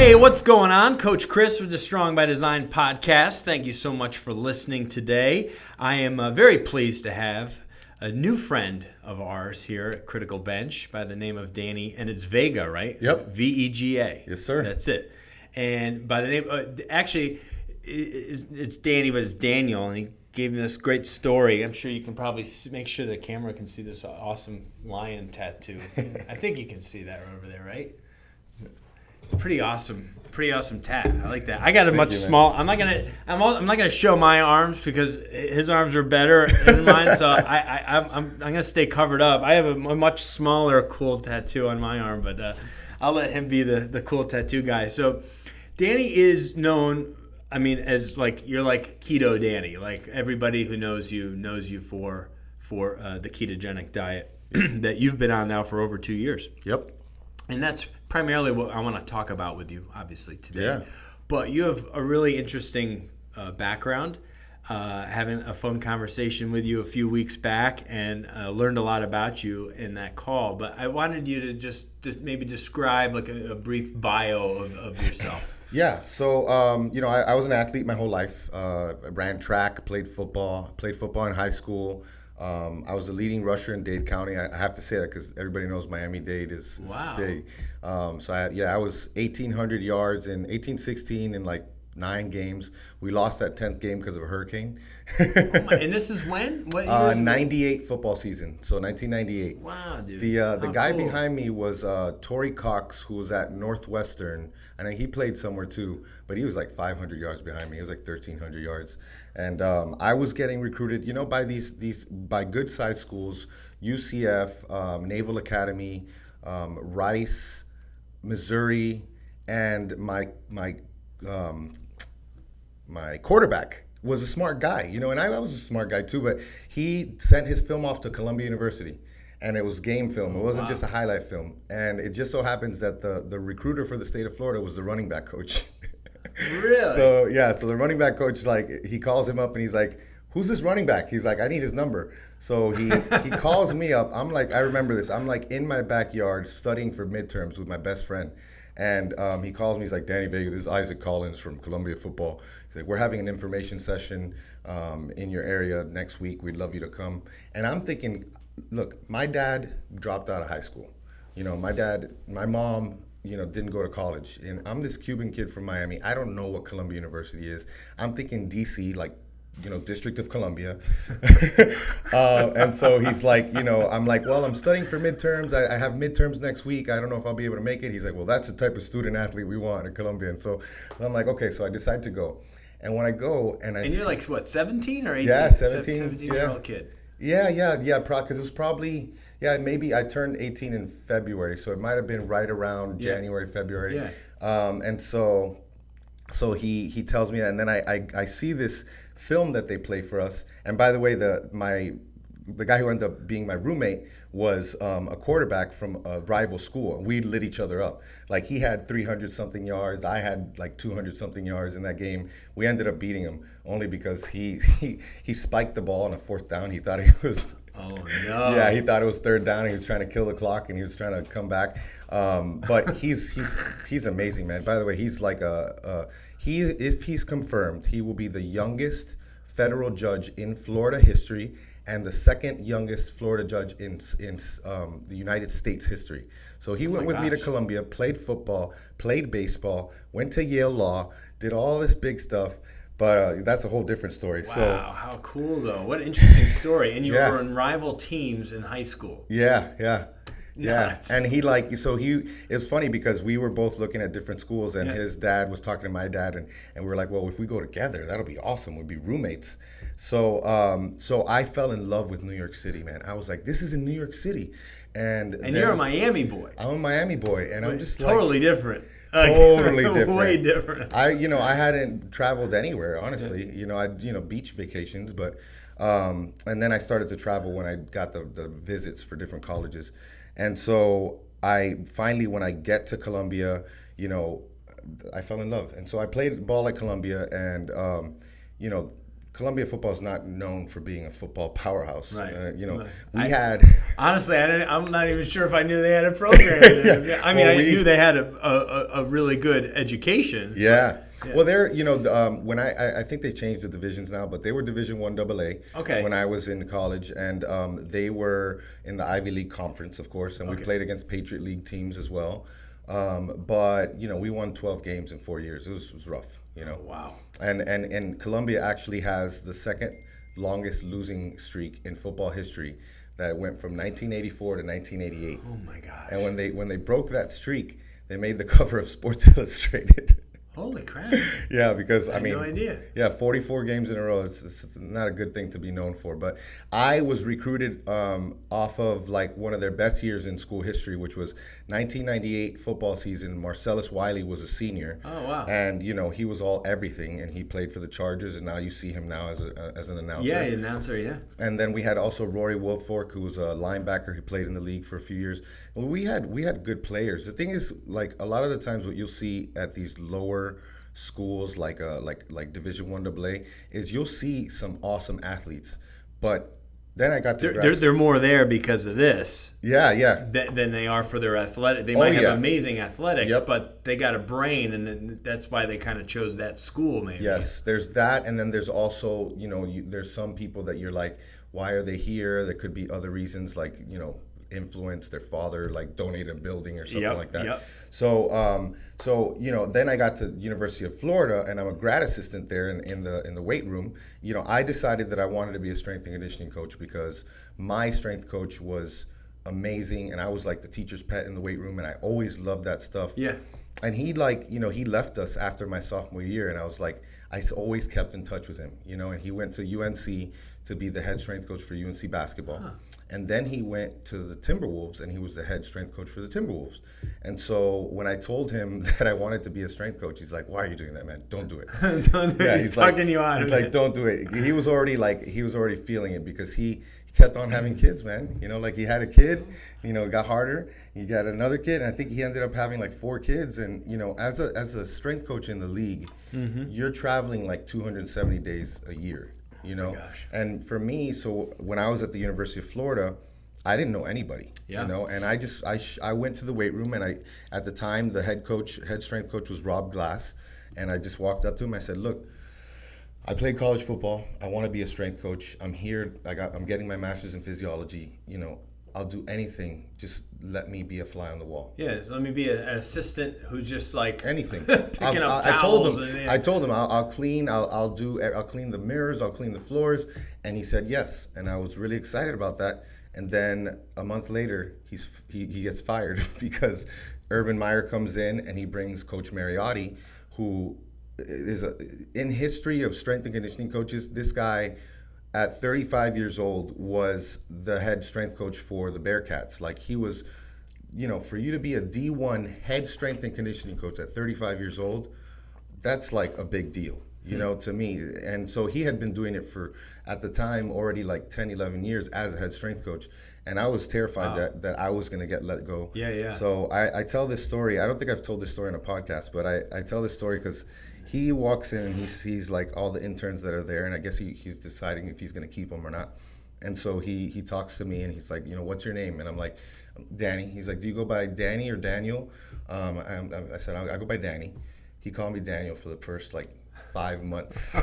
Hey, what's going on? Coach Chris with the Strong by Design podcast. Thank you so much for listening today. I am very pleased to have a new friend of ours here at Criticalbench by the name of Danny, and it's Vega, right? Yep. Vega. Yes, sir. That's it. And by the name, it's Danny, but it's Daniel, and he gave me this great story. I'm sure you can probably make sure the camera can see this awesome lion tattoo. I think you can see that over there, right? Pretty awesome tat. I like that. I got a much small. I'm not gonna show my arms because his arms are better than mine. So I'm gonna stay covered up. I have a much smaller cool tattoo on my arm, but I'll let him be the cool tattoo guy. So Danny is known. I mean, as like you're like Keto Danny. Like everybody who knows you for the ketogenic diet that you've been on now for over 2 years. Yep. And that's primarily what I want to talk about with you, obviously, today. Yeah. But you have a really interesting background. Having a phone conversation with you a few weeks back and learned a lot about you in that call. But I wanted you to just maybe describe like a brief bio of yourself. Yeah. So, I was an athlete my whole life. I ran track, played football in high school. I was the leading rusher in Dade County. I have to say that because everybody knows Miami-Dade is big. I was 1,800 yards in 1816 in like 9 games. We lost that 10th game because of a hurricane. And this is when? What year? 98 football season, so 1998. Wow, dude. The guy behind me was Torrey Cox, who was at Northwestern, and he played somewhere too, but he was like 500 yards behind me. He was like 1,300 yards. And I was getting recruited, by by good-sized schools, UCF, Naval Academy, Rice, Missouri, and my quarterback was a smart guy, and I was a smart guy too, but he sent his film off to Columbia University, and it was game film. It wasn't just a highlight film. And it just so happens that the recruiter for the state of Florida was the running back coach. Really? So the running back coach, he calls him up and he's like, "Who's this running back?" He's like, "I need his number." So he calls me up. I'm like, I remember this. I'm like in my backyard studying for midterms with my best friend. And he calls me. He's like, "Danny Vega, this is Isaac Collins from Columbia Football." He's like, "We're having an information session in your area next week. We'd love you to come." And I'm thinking, look, my dad dropped out of high school. My mom, didn't go to college. And I'm this Cuban kid from Miami. I don't know what Columbia University is. I'm thinking DC, like, District of Columbia. And so he's like, I'm like, "Well, I'm studying for midterms. I have midterms next week. I don't know if I'll be able to make it." He's like, "Well, that's the type of student athlete we want at Columbia." And so I'm like, okay, so I decide to go. And when I go and you're like, what, 17 or 18? Yeah, 17. 17-year-old kid. Yeah, because it was probably, maybe I turned 18 in February, so it might have been right around January, February. Yeah. And so he tells me that, and then I see this film that they play for us. And by the way, the guy who ended up being my roommate was a quarterback from a rival school, and we lit each other up. Like, he had 300-something yards. I had like 200-something yards in that game. We ended up beating him only because he spiked the ball on a 4th down. He thought he was... Oh, no. Yeah, he thought it was 3rd down, and he was trying to kill the clock, and he was trying to come back. But he's amazing, man. By the way, he's like if he's confirmed, he will be the youngest federal judge in Florida history and the 2nd youngest Florida judge in the United States history. So he went with me to Columbia, played football, played baseball, went to Yale Law, did all this big stuff. But that's a whole different story. Wow, So, how cool, though. What an interesting story. And you were in rival teams in high school. Yeah. Nuts. And it was funny because we were both looking at different schools, and his dad was talking to my dad, and we were like, "Well, if we go together, that'll be awesome. We'd be roommates." So I fell in love with New York City, man. I was like, "This is in New York City." And you're a Miami boy. I'm a Miami boy, and I'm just totally different. Totally different. Way different. I hadn't traveled anywhere, honestly. Beach vacations, but and then I started to travel when I got the visits for different colleges. And so I finally, when I get to Columbia, I fell in love. And so I played ball at Columbia, and Columbia football is not known for being a football powerhouse. Right. We had. Honestly, I'm not even sure if I knew they had a program. Yeah. I mean, I knew they had a really good education. Yeah. Well, they're when I think they changed the divisions now, but they were Division I AA when I was in college, and they were in the Ivy League Conference, of course, and we played against Patriot League teams as well. But we won 12 games in 4 years. It was rough. Oh, wow. And Columbia actually has the second longest losing streak in football history, that went from 1984 to 1988. Oh my gosh. And when they broke that streak, they made the cover of Sports Illustrated. Holy crap. Yeah, because I had no idea. Yeah, 44 games in a row. It's not a good thing to be known for. But I was recruited off of like one of their best years in school history, which was 1998 football season. Marcellus Wiley was a senior. Oh, wow. And he was all everything, and he played for the Chargers, and now you see him now as an announcer. Yeah, announcer, yeah. And then we had also Rory Wilfork, who was a linebacker who played in the league for a few years. And we had good players. The thing is, like, a lot of the times what you'll see at these lower schools like Division I AA is you'll see some awesome athletes, but then I got to they're more there because of this. Yeah. Than they are for their athletic. They might have amazing athletics, but they got a brain, and that's why they kind of chose that school. Maybe. Yes, there's that, and then there's also there's some people that you're like, why are they here? There could be other reasons, like influence, their father like donated a building or something like that. Yep. So then I got to University of Florida, and I'm a grad assistant there in the weight room. I decided that I wanted to be a strength and conditioning coach because my strength coach was amazing, and I was like the teacher's pet in the weight room, and I always loved that stuff. Yeah. And he he left us after my sophomore year, and I was like, I always kept in touch with him, and he went to UNC to be the head strength coach for UNC basketball. Huh. And then he went to the Timberwolves, and he was the head strength coach for the Timberwolves. And so when I told him that I wanted to be a strength coach, he's like, why are you doing that, man? Don't do it. Don't do it. He's talking you out of it. He's like, don't do it. He was already feeling it because he kept on having kids, man. Like he had a kid, it got harder. He got another kid, and I think he ended up having like 4 kids. And, as a strength coach in the league, you're traveling like 270 days a year. And for me, so when I was at the University of Florida, I didn't know anybody, and I went to the weight room, and at the time, the head strength coach was Rob Glass, and I just walked up to him. I said, look, I played college football. I want to be a strength coach. I'm here. I'm getting my master's in physiology. I'll do anything. Just let me be a fly on the wall. Yeah, so let me be an assistant who's just like anything. Picking up towels. I told him I'll clean. I'll clean the mirrors. I'll clean the floors. And he said yes. And I was really excited about that. And then a month later, he gets fired because Urban Meyer comes in and he brings Coach Mariotti, who is in history of strength and conditioning coaches. This guy, at 35 years old, was the head strength coach for the Bearcats. Like, he was, for you to be a D1 head strength and conditioning coach at 35 years old, that's like a big deal, to me. And so he had been doing it for, at the time, already like 10, 11 years as a head strength coach. And I was terrified that I was going to get let go. Yeah. So I tell this story. I don't think I've told this story in a podcast, but I tell this story because he walks in and he sees like all the interns that are there, and I guess he's deciding if he's going to keep them or not. And so he talks to me and he's like, what's your name? And I'm like, Danny. He's like, do you go by Danny or Daniel? I said, I go by Danny. He called me Daniel for the first like 5 months.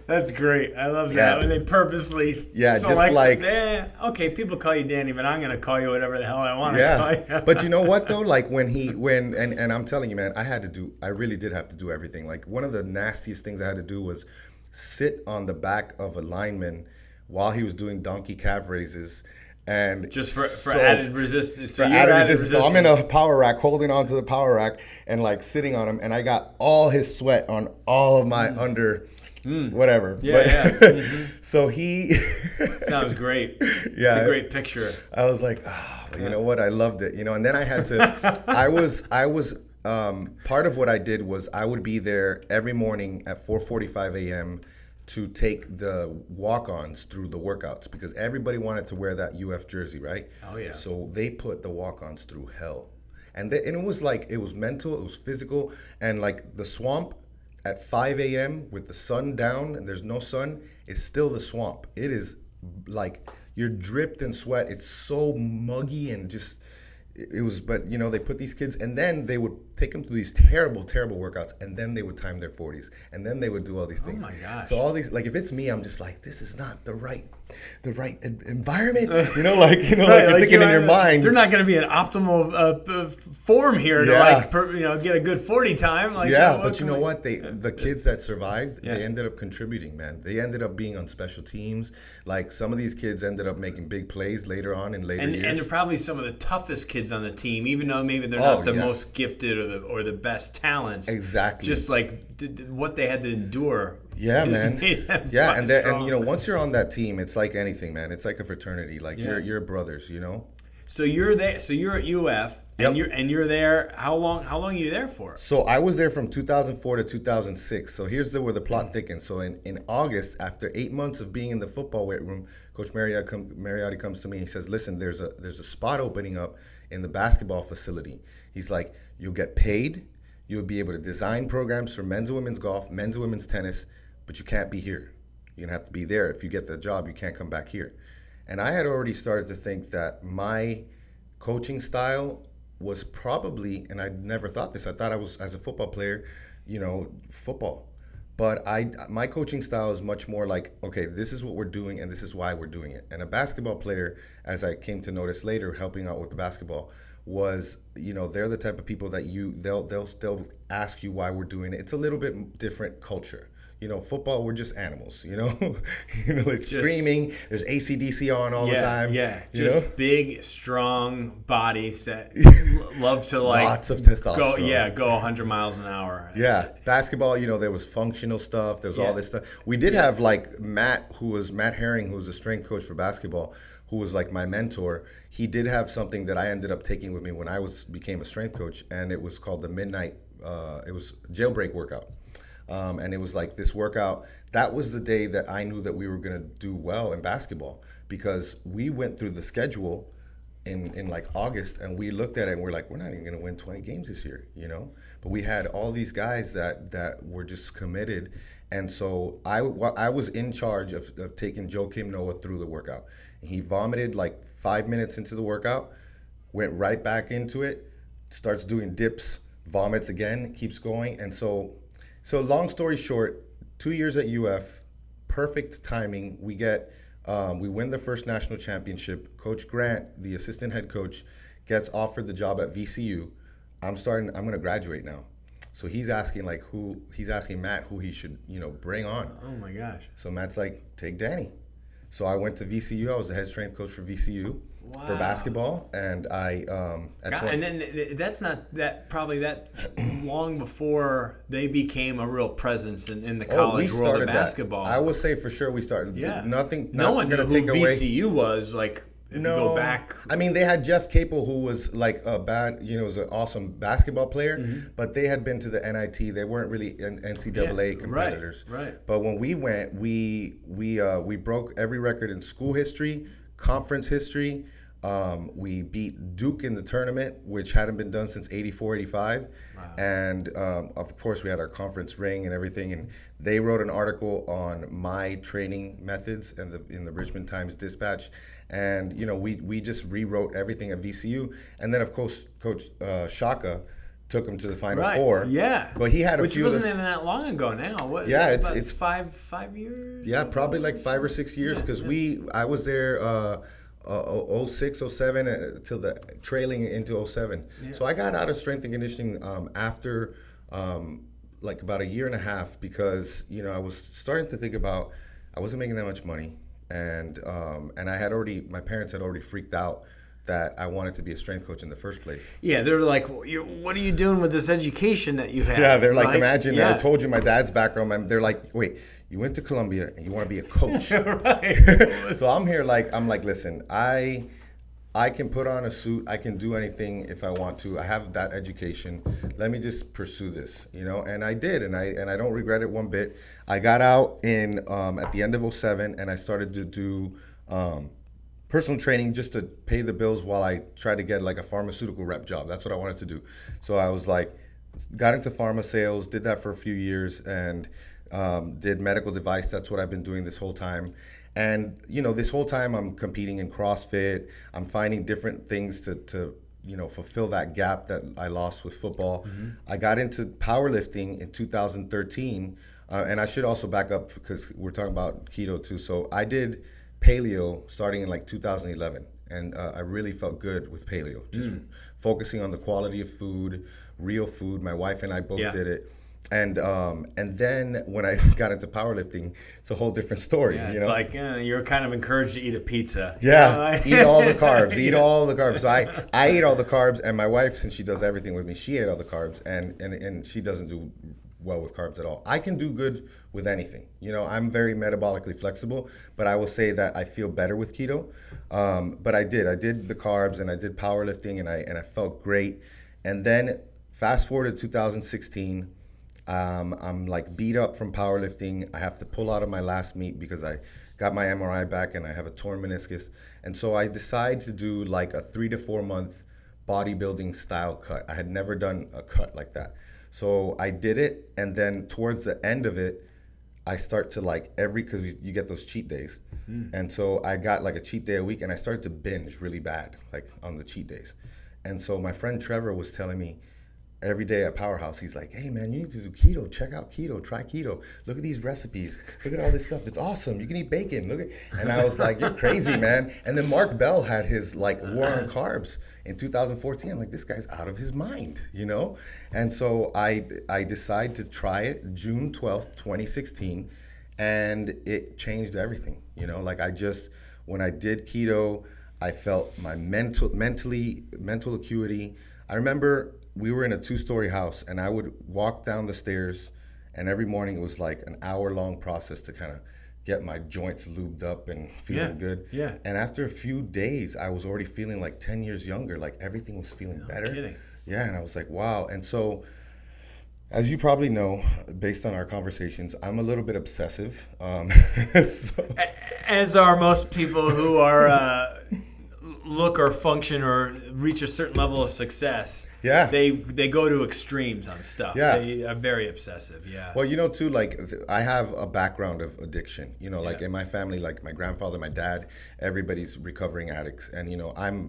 That's great. I love that. When they purposely select, just like, okay, people call you Danny, but I'm going to call you whatever the hell I want to call you. But you know what though? Like and I'm telling you, man, I really did have to do everything. Like, one of the nastiest things I had to do was sit on the back of a lineman while he was doing donkey calf raises. And just for added resistance. So I'm in a power rack, holding onto the power rack and like sitting on him, and I got all his sweat on all of my whatever. So he sounds great. It's a great picture. I was like, you know what? I loved it. And then I had to. I was part of what I did was I would be there every morning at 4:45 a.m. to take the walk-ons through the workouts because everybody wanted to wear that UF jersey, right? Oh, yeah. So they put the walk-ons through hell. And it was like, it was mental, it was physical, and like the swamp at 5 a.m. with the sun down and there's no sun, it's still the swamp. It is like you're dripped in sweat. It's so muggy and just it was. But they put these kids, and then they would take them through these terrible workouts, and then they would time their 40s, and then they would do all these things. Oh my gosh! So all these, like, if it's me, I'm just like, this is not the right environment. Like you're thinking in your mind, they're not going to be an optimal form here to get a good 40 time. Like, but you know what? The kids that survived, they ended up contributing, man. They ended up being on special teams. Like, some of these kids ended up making big plays later on in later years. And they're probably some of the toughest kids on the team, even though maybe they're not the most gifted or the best talents. Exactly. Just like what they had to endure. Yeah, man. Yeah, and once you're on that team, it's like anything, man. It's like a fraternity. Like you're brothers, So you're there. So you're at UF, and you're there. How long are you there for? So I was there from 2004 to 2006. So here's where the plot thickens. So in August, after 8 months of being in the football weight room, Coach Mariotti comes to me. He says, "Listen, there's a spot opening up in the basketball facility." He's like, "You'll get paid. You'll be able to design programs for men's and women's golf, men's and women's tennis, but you can't be here. You're gonna have to be there. If you get the job, you can't come back here." And I had already started to think that my coaching style was probably, and I never thought this, I thought I was, as a football player, football. But my coaching style is much more like, okay, this is what we're doing and this is why we're doing it. And a basketball player, as I came to notice later, helping out with the basketball, was, they're the type of people that they'll ask you why we're doing it. It's a little bit different culture. Football, we're just animals, it's screaming. There's AC/DC on all the time. Yeah, big, strong bodies that love to lots of testosterone. Go 100 miles an hour. Yeah, basketball, there was functional stuff. There was all this stuff. We did have like Matt Herring, who was a strength coach for basketball, who was like my mentor. He did have something that I ended up taking with me when I became a strength coach, and it was called the midnight. It was jailbreak workout. And it was like this workout. That was the day that I knew that we were going to do well in basketball, because we went through the schedule in like August, and we looked at it and we're like, we're not even going to win 20 games this year, But we had all these guys that were just committed. And so I was in charge of taking Joakim Noah through the workout. He vomited like 5 minutes into the workout, went right back into it, starts doing dips, vomits again, keeps going. And so long story short, 2 years at UF, perfect timing. We win the first national championship. Coach Grant, the assistant head coach, gets offered the job at VCU. I'm going to graduate now. So he's asking Matt who he should, bring on. Oh my gosh. So Matt's like, take Danny. So I went to VCU. I was the head strength coach for VCU. Wow. For basketball, and and then that's not that probably that long before they became a real presence in the college world of basketball. I will say for sure we started. Yeah, no one knew who VCU was. Like, if you go back, I mean, they had Jeff Capel, who was like was an awesome basketball player, but they had been to the NIT. They weren't really NCAA competitors. Right. But when we went, we broke every record in school history, conference history. We beat Duke in the tournament, which hadn't been done since 84, 85. Wow. And of course, we had our conference ring and everything. And they wrote an article on my training methods in the Richmond Times-Dispatch. And, we just rewrote everything at VCU. And then, of course, Coach Shaka took him to the Final Four. Yeah. But he had which wasn't even that long ago now. What? Yeah, it's 5 years? Yeah, probably like 5 or 6 years, because I was there 06, 07 till the trailing into 07. Yeah. So I got out of strength and conditioning after like about a year and a half, because I was starting to think about, I wasn't making that much money, and my parents had already freaked out that I wanted to be a strength coach in the first place. Yeah, they're like, what are you doing with this education that you have? Yeah, they're like, imagine, I told you my dad's background, and they're like, wait, you went to Columbia and you want to be a coach. Right. So I'm like, listen, I can put on a suit, I can do anything if I want to. I have that education. Let me just pursue this, And I did, and I don't regret it one bit. I got out in at the end of 07, and I started to do personal training just to pay the bills while I tried to get like a pharmaceutical rep job. That's what I wanted to do. So I was like, got into pharma sales, did that for a few years, and did medical device. That's what I've been doing this whole time. And this whole time I'm competing in CrossFit. I'm finding different things to fulfill that gap that I lost with football. Mm-hmm. I got into powerlifting in 2013, and I should also back up because we're talking about keto too. So I did paleo starting in like 2011, and I really felt good with paleo. Just focusing on the quality of food, real food. My wife and I both did it. And then when I got into powerlifting, it's a whole different story. Yeah, it's like you're kind of encouraged to eat a pizza. Yeah, eat all the carbs. Eat all the carbs. So I eat all the carbs, and my wife, since she does everything with me, she ate all the carbs, and she doesn't do well with carbs at all. I can do good with anything. I'm very metabolically flexible, but I will say that I feel better with keto. But I did the carbs, and I did powerlifting, and I felt great. And then fast forward to 2016. I'm like beat up from powerlifting. I have to pull out of my last meet because I got my MRI back and I have a torn meniscus. And so I decided to do like a 3 to 4 month bodybuilding style cut. I had never done a cut like that. So I did it. And then towards the end of it, I start to because you get those cheat days. And so I got like a cheat day a week, and I started to binge really bad, like on the cheat days. And so my friend Trevor was telling me, every day at Powerhouse, he's like, hey man, you need to do keto. Check out keto. Try keto. Look at these recipes. Look at all this stuff. It's awesome. You can eat bacon. And I was like, you're crazy, man. And then Mark Bell had his like war on carbs in 2014. I'm like, this guy's out of his mind, And so I decided to try it June 12th, 2016, and it changed everything. When I did keto, I felt my mental acuity. I remember we were in a 2-story house, and I would walk down the stairs, and every morning it was like an hour-long process to kind of get my joints lubed up and feeling good. Yeah. And after a few days, I was already feeling like 10 years younger. Like everything was feeling better. Kidding. Yeah, and I was like, wow. And so, as you probably know, based on our conversations, I'm a little bit obsessive. As are most people who are look or function or reach a certain level of success. Yeah. They go to extremes on stuff. Yeah. They are very obsessive. Yeah. Well, too, I have a background of addiction. Like in my family, like my grandfather, my dad, everybody's recovering addicts. And,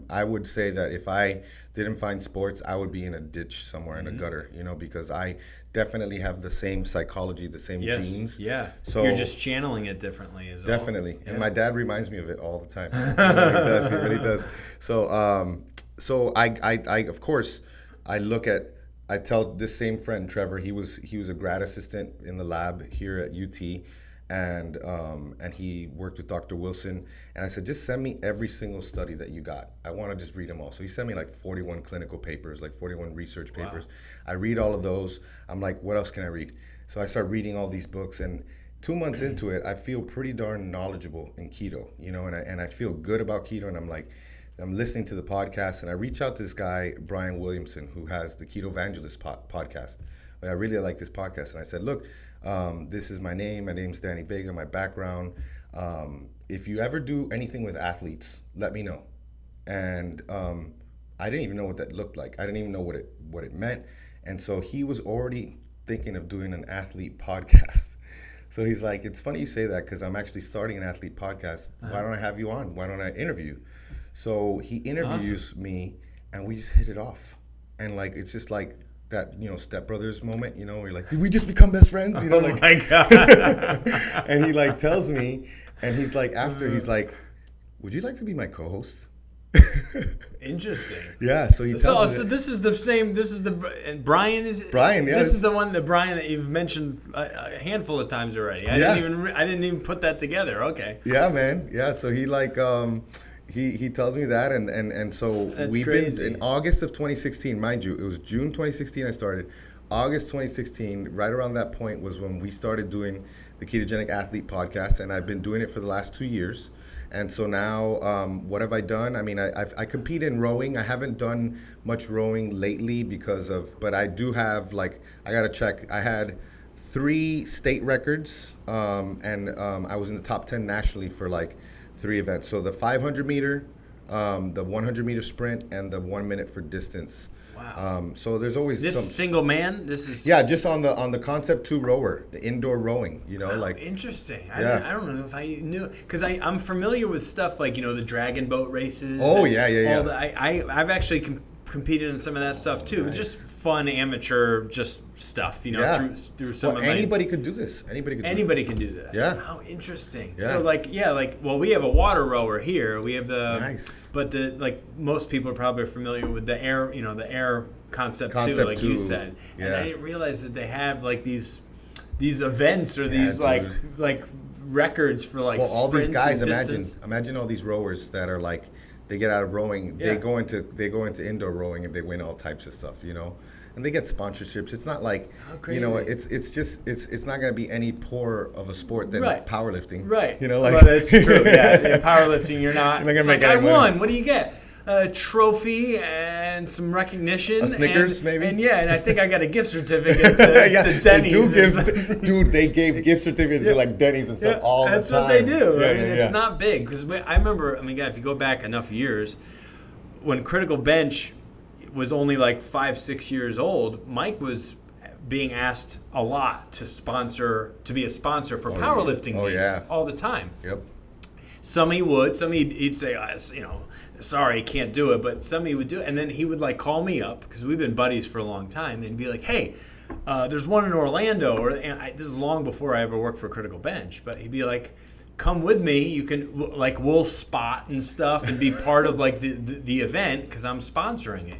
I would say that if I didn't find sports, I would be in a ditch somewhere in a gutter, because I definitely have the same psychology, the same genes. Yeah. So you're just channeling it differently. Definitely. Yeah. And my dad reminds me of it all the time. He really does. So I of course, I tell this same friend, Trevor, he was a grad assistant in the lab here at UT, and he worked with Dr. Wilson. And I said, just send me every single study that you got. I want to just read them all. So he sent me like 41 clinical papers, like 41 research papers. Wow. I read all of those. I'm like, what else can I read? So I start reading all these books, and 2 months into it, I feel pretty darn knowledgeable in keto, and I feel good about keto, and I'm listening to the podcast, and I reach out to this guy, Brian Williamson, who has the Keto Evangelist podcast. I really like this podcast. And I said, look, this is my name. My name's Danny Vega, my background. If you ever do anything with athletes, let me know. And I didn't even know what that looked like. I didn't even know what it meant. And so he was already thinking of doing an athlete podcast. So he's like, it's funny you say that because I'm actually starting an athlete podcast. Why don't I have you on? Why don't I interview you? So he interviews me, and we just hit it off. And it's just like that, Step Brothers moment, where you're like, did we just become best friends? Oh my God. And he tells me, and he's like, he's like, would you like to be my co-host? Interesting. Yeah, so he tells me. So this is the same. This is and Brian is Brian. Yeah, this is the one, the Brian that you've mentioned a handful of times already. I didn't even put that together. Okay. Yeah, man. Yeah, so he he tells me that, and so we've been in August of 2016, mind you. It was June 2016 I started. August 2016, right around that point was when we started doing the Ketogenic Athlete podcast, and I've been doing it for the last 2 years. And so now, what have I done? I mean, I compete in rowing. I haven't done much rowing lately but I do have, I got to check. I had 3 state records, and I was in the top 10 nationally for 3 events. So the 500 meter, the 100-meter sprint, and the 1 minute for distance. Wow. So there's always This some is single man. This is just on the Concept 2 rower, the indoor rowing. Like interesting. Yeah. I don't know if I knew, because I'm familiar with stuff like the dragon boat races. Oh, and yeah. all I've actually competed in some of that stuff too. Nice. Just fun amateur stuff. Through some of anybody could do this. Anybody can do this. Yeah. How interesting. Yeah. So we have a water rower here. We have Nice. but most people are probably familiar with the air, the air concept too, like 2. you said. Yeah. And I didn't realize that they have like these events or these dude. like records for like Well, all these sprints guys, and imagine all these rowers that are like, they get out of rowing, Yeah. they go into indoor rowing, and they win all types of stuff, and they get sponsorships. It's not like, How crazy. it's not going to be any poorer of a sport than Right. powerlifting. Right. Like well, that's true. Yeah. In powerlifting, you're not. You're not gonna It's make like, I any money. won. What do you get? A trophy and some recognition. A Snickers, and, maybe? And and I think I got a gift certificate to Denny's. Dude, they gave gift certificates to like Denny's and stuff all the time. That's what they do. Yeah, It's not big. Because I remember, God, if you go back enough years, when Criticalbench was only like 5-6 years old, Mike was being asked a lot to be a sponsor for powerlifting meets all the time. Yep. Some he would, some he'd say, sorry, can't do it, but some he would do it. And then he would like call me up, because we've been buddies for a long time, and be like, hey, there's one in Orlando, this is long before I ever worked for Criticalbench, but he'd be like, come with me, you can, we'll spot and stuff and be part of like the event, because I'm sponsoring it,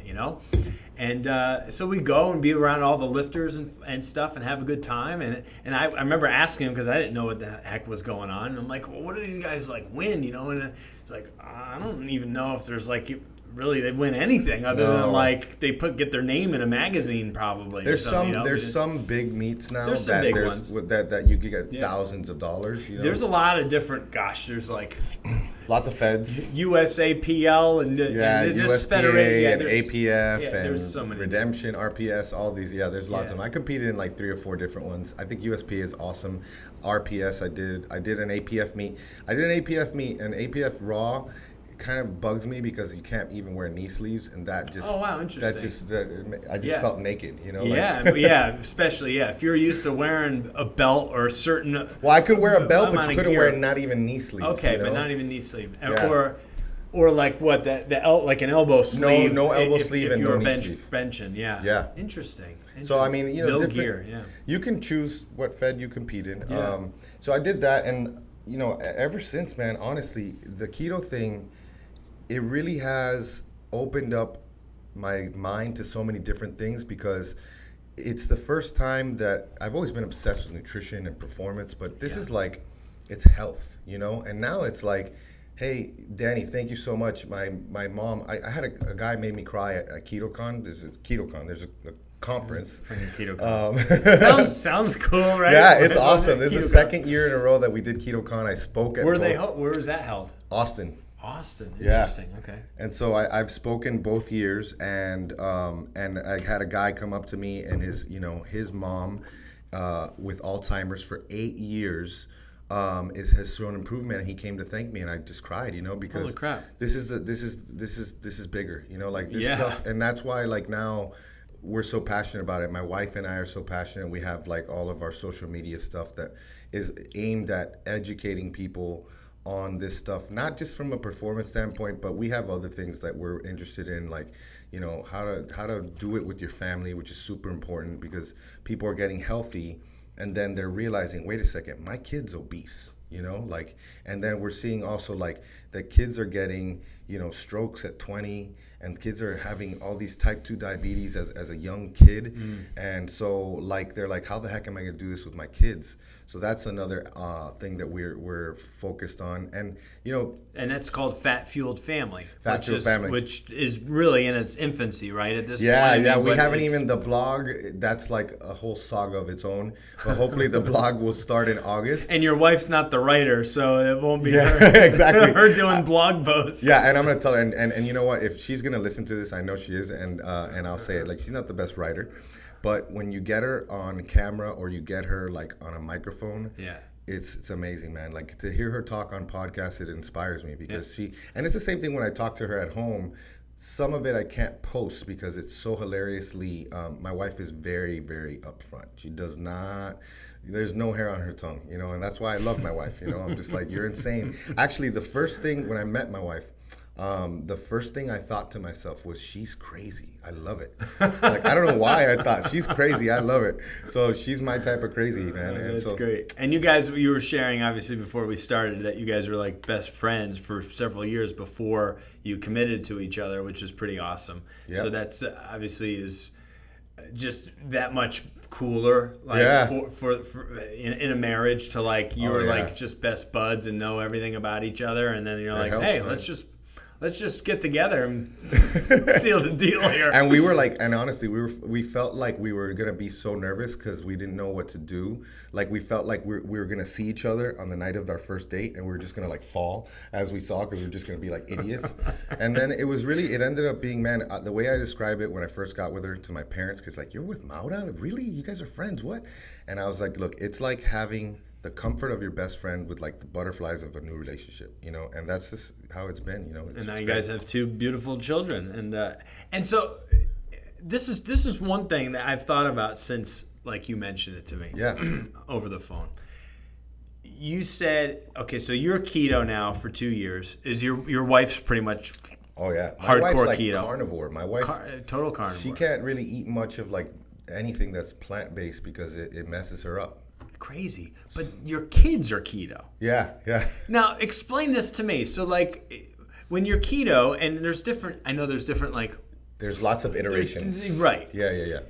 And so we go and be around all the lifters and stuff and have a good time. And I remember asking him, because I didn't know what the heck was going on. And I'm like, well, what do these guys like win? And it's like, I don't even know if there's like really they win anything other than like they get their name in a magazine probably. There's some big meets now. There's some big ones that you could get thousands of dollars. There's a lot of different. There's like lots of feds. USAPL and this USPA federation, and APF and there's so many. Redemption, RPS, all these. Yeah, there's lots of them. I competed in like 3 or 4 different ones. I think USPA is awesome. RPS, I did an APF meet. I did an APF meet, and APF Raw kind of bugs me because you can't even wear knee sleeves, and that just I just felt naked, Especially if you're used to wearing a belt or a certain I could wear a belt, but you couldn't wear not even knee sleeves. Okay, but not even knee sleeve. Or like what like an elbow sleeve. No elbow sleeve if and you no were knee sleeve. benching. Yeah. Interesting. So I mean, different gear. Yeah. You can choose what fed you compete in. Yeah. So I did that, and ever since, man, honestly, the keto thing, it really has opened up my mind to so many different things, because it's the first time that I've always been obsessed with nutrition and performance, but this is like, it's health, and now it's like, hey, Danny, thank you so much. My mom, I had a guy made me cry at KetoCon. There's a conference. KetoCon. Sounds cool, right? Yeah, it's awesome. This is the second year in a row that we did KetoCon. I spoke at Where was that held? Austin. Interesting. Yeah. Okay. And so I've spoken both years, and I had a guy come up to me, and his mom with Alzheimer's for 8 years has shown improvement, and he came to thank me, and I just cried, because holy crap. This is bigger, like this stuff, and that's why like now we're so passionate about it. My wife and I are so passionate. We have like all of our social media stuff that is aimed at educating people on this stuff, not just from a performance standpoint, but we have other things that we're interested in, like how to do it with your family, which is super important, because people are getting healthy and then they're realizing, wait a second, my kid's obese, and then we're seeing also like that kids are getting strokes at 20, and kids are having all these type 2 diabetes as a young kid. And so like they're like, how the heck am I gonna do this with my kids? So that's another thing that we're focused on, and and that's called Fat Fueled Family, which is really in its infancy, right, at this point. We haven't even the blog. That's like a whole saga of its own, but hopefully the blog will start in August. And your wife's not the writer, so it won't be her exactly her doing blog posts. Yeah, and I'm gonna tell her, and you know what, if she's gonna listen to this, I know she is, and I'll say it, like, she's not the best writer, but when you get her on camera or you get her like on a microphone, it's amazing, man. Like to hear her talk on podcasts, it inspires me because and it's the same thing when I talk to her at home. Some of it I can't post because it's so hilariously, my wife is very, very upfront. She does not, there's no hair on her tongue, you know, and that's why I love my wife, you know. I'm just like, you're insane. Actually, the first thing when I met my wife, the first thing I thought to myself was, she's crazy. I love it. Like, I don't know why I thought she's crazy. I love it. So she's my type of crazy, man. And that's so great. And you guys, you were sharing, obviously, before we started, that you guys were like best friends for several years before you committed to each other, which is pretty awesome. Yep. So that's obviously is just that much cooler, like for in a marriage to like you were like just best buds and know everything about each other, and then you're like, hey, let's just get together and seal the deal here. And we were like, and honestly, we felt like we were gonna be so nervous because we didn't know what to do. Like we felt like we were gonna see each other on the night of our first date, and we were just gonna like fall as we saw because we were just gonna be like idiots. And then it ended up being, man, the way I describe it when I first got with her to my parents, because like, you're with Maura? Really? You guys are friends? What? And I was like, look, it's like having the comfort of your best friend with like the butterflies of a new relationship, you know, and that's just how it's been, you know. And now you guys have two beautiful children, and so this is one thing that I've thought about since like you mentioned it to me, over the phone. You said, okay, so you're keto now for 2 years. Is your wife's pretty much? Oh yeah, my hardcore wife's like keto, carnivore. My wife, total carnivore. She can't really eat much of like anything that's plant based because it messes her up. Crazy, but your kids are keto. Yeah. Now explain this to me. So like when you're keto, and there's different like there's lots of iterations. Right. Yeah.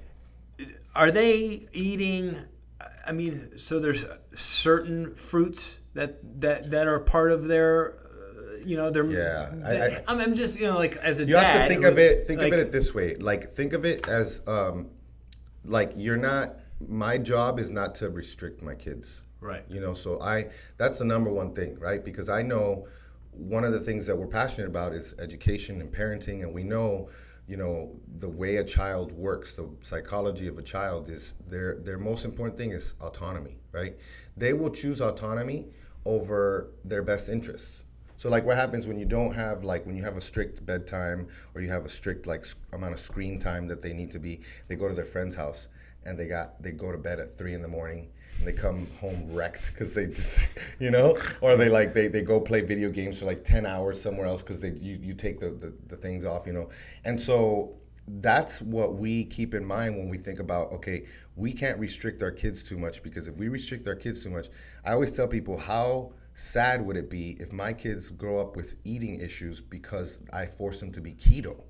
Are they eating? I mean, so there's certain fruits that are part of their, you know, their. Yeah. I'm just, you know, like as a you dad. You have to think of it. Think of it this way. Like think of it as like you're not. My job is not to restrict my kids. Right. You know, so that's the number one thing, right? Because I know one of the things that we're passionate about is education and parenting, and we know, you know, the way a child works, the psychology of a child is their most important thing is autonomy, right? They will choose autonomy over their best interests. So like what happens when you don't have like when you have a strict bedtime or you have a strict like amount of screen time that they need to be, they go to their friend's house. And they go to bed at 3 a.m. and they come home wrecked because they just, you know, or they go play video games for like 10 hours somewhere else because you take the things off, you know. And so that's what we keep in mind when we think about, okay, we can't restrict our kids too much, because if we restrict our kids too much, I always tell people, how sad would it be if my kids grow up with eating issues because I force them to be keto?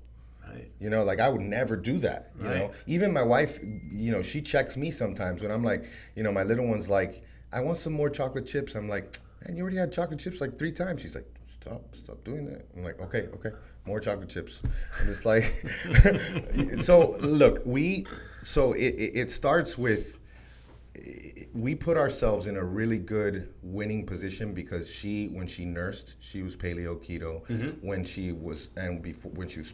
Right. You know, like I would never do that. You know, even my wife, you know, she checks me sometimes when I'm like, you know, my little one's like, I want some more chocolate chips. I'm like, man, you already had chocolate chips like 3 times. She's like, stop doing that. I'm like, okay, more chocolate chips. I'm just like, so look, it starts with, we put ourselves in a really good winning position because when she nursed, she was paleo keto. Mm-hmm. When she was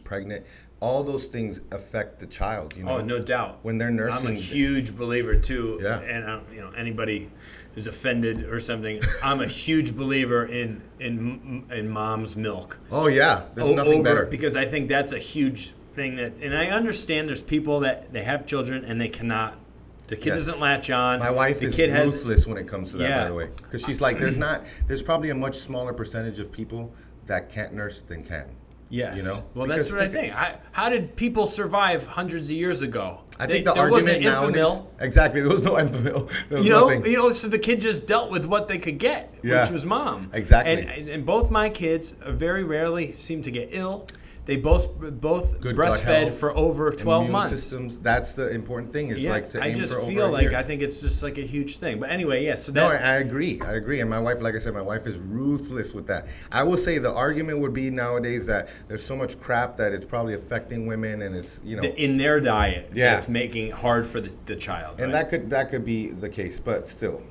pregnant, all those things affect the child. You know? Oh, no doubt. When they're nursing, I'm a huge believer too. Yeah. And you know, anybody who's offended or something, I'm a huge believer in mom's milk. Oh yeah, there's nothing better. Because I think that's a huge thing and I understand there's people that they have children and they cannot. The kid doesn't latch on. My wife is ruthless when it comes to that, by the way. Because she's like, there's probably a much smaller percentage of people that can't nurse than can. Yes. You know? Well, that's what I think. How did people survive hundreds of years ago? I think the there argument wasn't nowadays. Exactly. There was no Enfamil. There was nothing. So the kid just dealt with what they could get, which was mom. Exactly. And both my kids very rarely seem to get ill. They both breastfed for over 12 immune months. Systems. That's the important thing. Is like to aim for over a year. I just feel like I think it's just like a huge thing. But anyway, So no, I agree. And my wife, like I said, my wife is ruthless with that. I will say the argument would be nowadays that there's so much crap that it's probably affecting women, and it's in their diet. Yeah. It's making it hard for the child. And that could be the case, but still,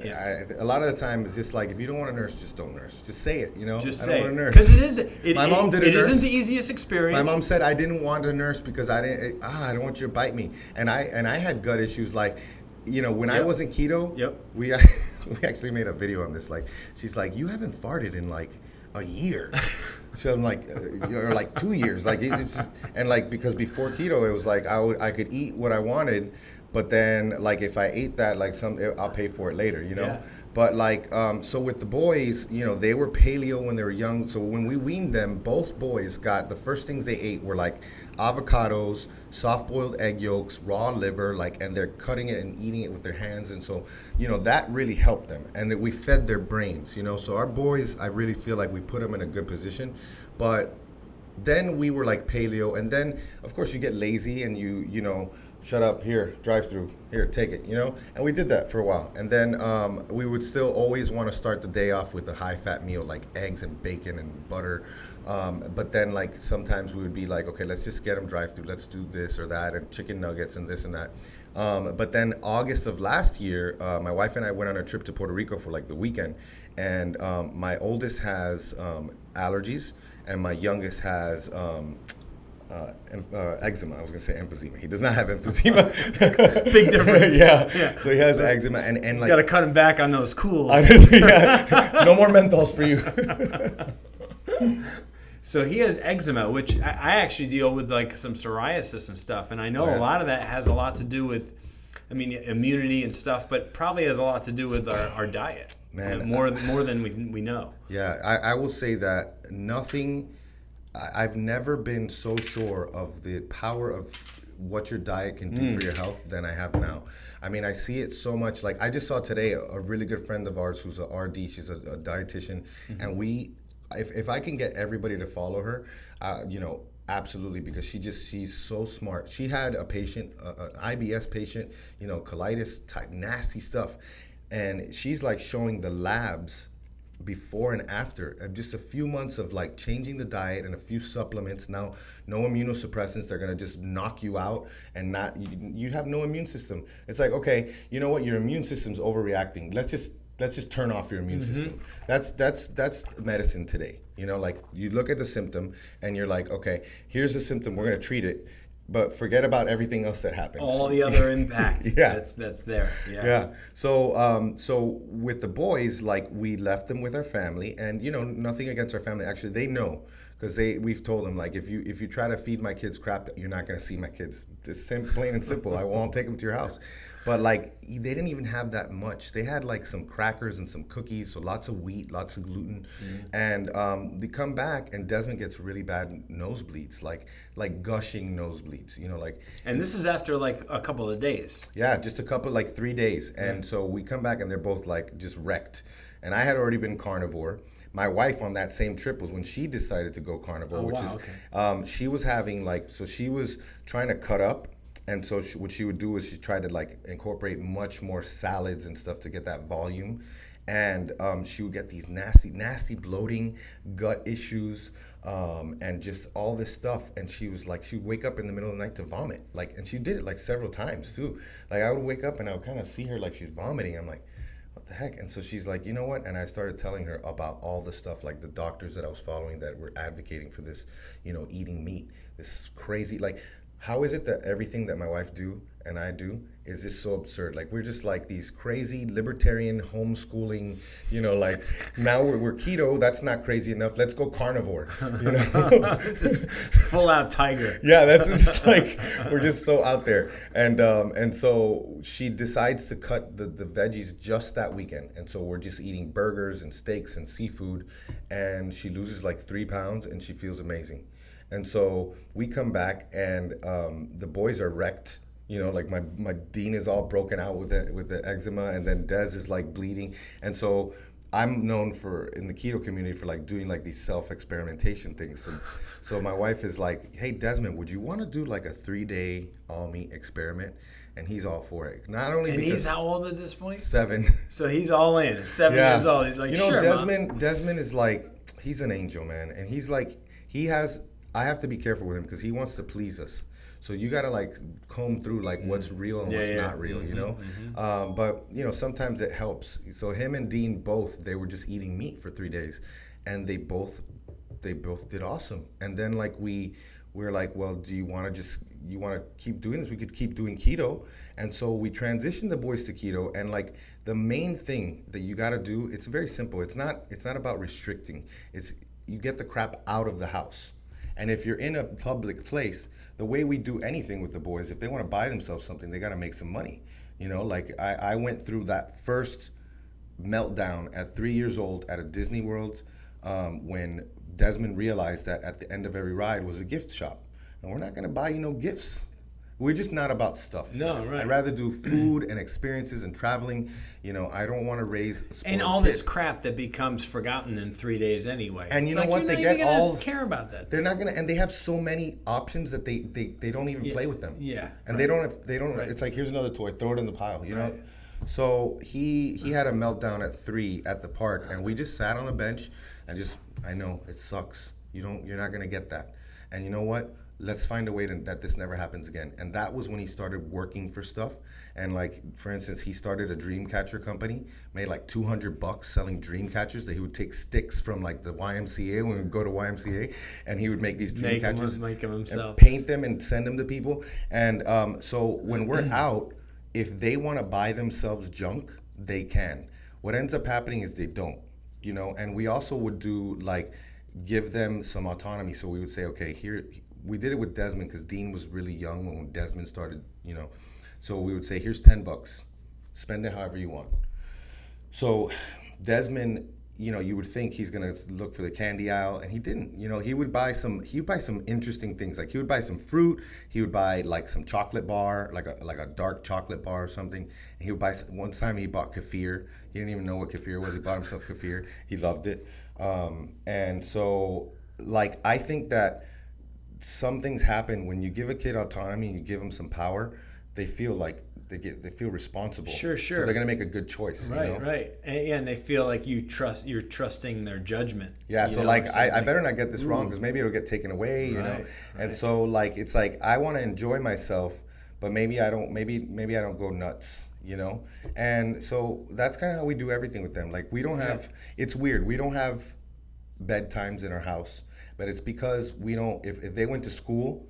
Yeah. A lot of the time it's just like, if you don't want to nurse, just don't nurse. Just say it, Just I say don't want to nurse. Because my mom did a nurse. It isn't the easiest experience. My mom said I didn't want to nurse because I don't want you to bite me. And I had gut issues like, when I wasn't keto, we actually made a video on this. Like, she's like, you haven't farted in like a year. So I'm like, or like 2 years. Like it's, and like, because before keto, it was like I could eat what I wanted, but then like if I ate that, like I'll pay for it later, you know. Yeah. But like, so with the boys, you know, they were paleo when they were young. So when we weaned them, both boys got, the first things they ate were like avocados, soft-boiled egg yolks, raw liver, like, and they're cutting it and eating it with their hands. And so, you know, that really helped them. And we fed their brains, you know. So our boys, I really feel like we put them in a good position. But then we were like paleo. And then, of course, you get lazy and you know, shut up, here, drive through, here, take it, you know? And we did that for a while. And then we would still always want to start the day off with a high-fat meal, like eggs and bacon and butter. But then, like, sometimes we would be like, okay, let's just get them drive through, let's do this or that, and chicken nuggets and this and that. But then August of last year, my wife and I went on a trip to Puerto Rico for like the weekend. And my oldest has allergies, and my youngest has eczema. I was gonna say emphysema. He does not have emphysema. Big difference. Yeah. So he has eczema, and like, gotta cut him back on those cools. Yeah. No more menthols for you. So he has eczema, which I actually deal with, like some psoriasis and stuff, and I know a lot of that has a lot to do with, I mean, immunity and stuff, but probably has a lot to do with our diet. Man, more than we know. Yeah, I will say that nothing. I've never been so sure of the power of what your diet can do for your health than I have now. I mean, I see it so much. Like, I just saw today a really good friend of ours who's a RD. She's a dietitian, and if I can get everybody to follow her, you know, absolutely, because she's so smart. She had a patient, an IBS patient, you know, colitis type nasty stuff, and she's like showing the labs before and after, just a few months of like changing the diet and a few supplements. Now, no immunosuppressants. They're gonna just knock you out, and not you have no immune system. It's like, okay, you know what, your immune system's overreacting. Let's just turn off your immune system. That's medicine today. You know, like, you look at the symptom and you're like, okay, here's the symptom, we're gonna treat it, but forget about everything else that happens. All the other impact that's there. Yeah. So with the boys, like, we left them with our family, and, you know, nothing against our family. Actually, they know, because we've told them, like, if you try to feed my kids crap, you're not gonna see my kids. Just plain and simple. I won't take them to your house. But like, they didn't even have that much. They had like some crackers and some cookies, so lots of wheat, lots of gluten. And they come back, and Desmond gets really bad nosebleeds, like gushing nosebleeds, you know, like. And this is after like a couple of days. Yeah, just a couple, like 3 days. And so we come back, and they're both like just wrecked. And I had already been carnivore. My wife on that same trip was when she decided to go carnivore, she was having like, so she was trying to cut up. And so what she would do is she tried to like incorporate much more salads and stuff to get that volume. And she would get these nasty bloating, gut issues, and just all this stuff. And she was like, she'd wake up in the middle of the night to vomit. Like, and she did it like several times too. Like, I would wake up and I would kind of see her like she's vomiting. I'm like, what the heck? And so she's like, you know what? And I started telling her about all the stuff, like the doctors that I was following that were advocating for this, you know, eating meat, this crazy, like, how is it that everything that my wife do and I do is just so absurd? Like, we're just like these crazy libertarian homeschooling, you know, like, now we're keto, that's not crazy enough, let's go carnivore, you know? Just full out tiger. Yeah, that's just like, we're just so out there. And so she decides to cut the veggies just that weekend. And so we're just eating burgers and steaks and seafood, and she loses like 3 pounds, and she feels amazing. And so we come back, and the boys are wrecked. You know, like my Dean is all broken out with the eczema, and then Des is like bleeding. And so I'm known in the keto community for like doing like these self-experimentation things. So my wife is like, hey, Desmond, would you want to do like a 3-day all meat experiment? And he's all for it. Not only and because he's how old at this point? 7. So he's all in. 7 years old. He's like, you know, sure, Desmond is like, he's an angel, man. And he's like, I have to be careful with him because he wants to please us. So you got to like comb through like what's real and what's not real, you know? But, you know, sometimes it helps. So him and Dean both, they were just eating meat for 3 days, and they both both did awesome. And then like we're like, well, do you want to keep doing this? We could keep doing keto. And so we transitioned the boys to keto. And like the main thing that you got to do, it's very simple. It's not about restricting. It's you get the crap out of the house. And if you're in a public place, the way we do anything with the boys, if they want to buy themselves something, they got to make some money. You know, like I went through that first meltdown at 3 years old at a Disney World when Desmond realized that at the end of every ride was a gift shop. And we're not going to buy you no gifts. We're just not about stuff. No, right. I'd rather do food and experiences and traveling. You know, I don't want to raise a spoiled and all kid. this crap that becomes forgotten in 3 days anyway. And it's you know like, what? You're They not get even gonna all care about that. They're not gonna, and they have so many options that they don't even play with them. Yeah. And right. they don't. Right. It's like, here's another toy, throw it in the pile. You know. Right. So he had a meltdown at 3 at the park, and we just sat on the bench and just, I know it sucks. You're not gonna get that. And you know what? Let's find a way that this never happens again. And that was when he started working for stuff. And like, for instance, he started a dream catcher company, made like $200 selling dream catchers that he would take sticks from like the YMCA when we would go to YMCA, and he would make these dream catchers, make them himself, and paint them and send them to people. And so when we're out, if they want to buy themselves junk, they can. What ends up happening is they don't, you know. And we also would do like give them some autonomy. So we would say, okay, here. We did it with Desmond because Dean was really young when Desmond started, you know. So we would say, here's $10. Spend it however you want. So Desmond, you know, you would think he's gonna look for the candy aisle, and he didn't. You know, he would buy some interesting things. Like he would buy some fruit, he would buy like some chocolate bar, like a dark chocolate bar or something. And he would buy, one time he bought kefir. He didn't even know what kefir was. He bought himself kefir. He loved it. And so like, I think that some things happen when you give a kid autonomy and you give them some power. They feel like they feel responsible. Sure. So they're gonna make a good choice. Right, you know? right. And they feel like you're trusting their judgment. Yeah. So like, I better not get this wrong because maybe it'll get taken away. You know. Right. And so like, it's like I want to enjoy myself, but maybe I don't. Maybe I don't go nuts. You know. And so that's kind of how we do everything with them. Like we don't have. It's weird. We don't have bedtimes in our house. But it's because we don't, if they went to school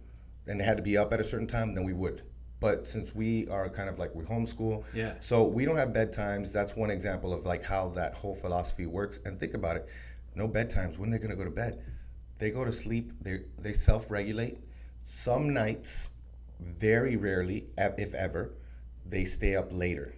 and they had to be up at a certain time, then we would. But since we are kind of like, we homeschool, so we don't have bedtimes. That's one example of like how that whole philosophy works. And think about it, no bedtimes. When are they gonna go to bed? They go to sleep, they self-regulate. Some nights, very rarely, if ever, they stay up later.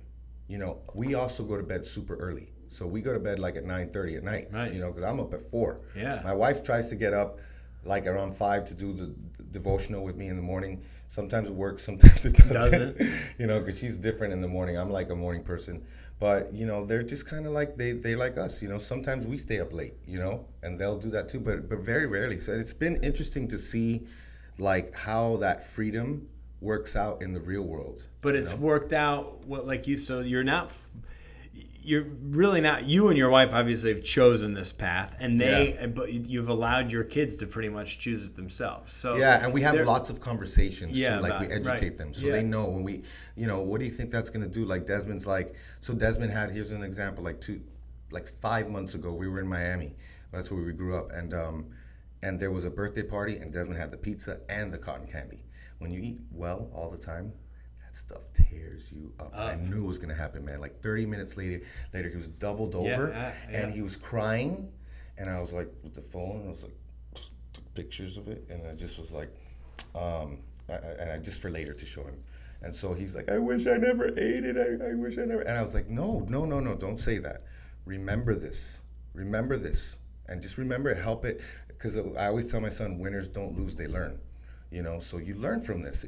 You know, we also go to bed super early. So we go to bed like at 9:30 at night, right. You know, because I'm up at 4. Yeah. My wife tries to get up like around 5 to do the devotional with me in the morning. Sometimes it works, sometimes it doesn't. You know, because she's different in the morning. I'm like a morning person. But, you know, they're just kind of like, they like us. You know, sometimes we stay up late, you know, and they'll do that too, but very rarely. So it's been interesting to see like how that freedom works out in the real world. But it's worked out, so you're really not, you and your wife obviously have chosen this path, and but you've allowed your kids to pretty much choose it themselves. So and we have lots of conversations too, like we educate them. So they know when we, you know, what do you think that's gonna do? Like Desmond's like, so Desmond had, here's an example, like 5 months ago, we were in Miami. That's where we grew up. And there was a birthday party, and Desmond had the pizza and the cotton candy. When you eat well all the time, stuff tears you up. I knew it was gonna happen, man. Like 30 minutes later he was doubled over and he was crying, and I was like with the phone, I was like took pictures of it, and I just was like I just for later to show him. And so he's like, I wish I never ate it. I wish I never. And I was like, no, don't say that. Remember this, and just remember it. Help it, because I always tell my son, winners don't lose, they learn. You know, so you learn from this.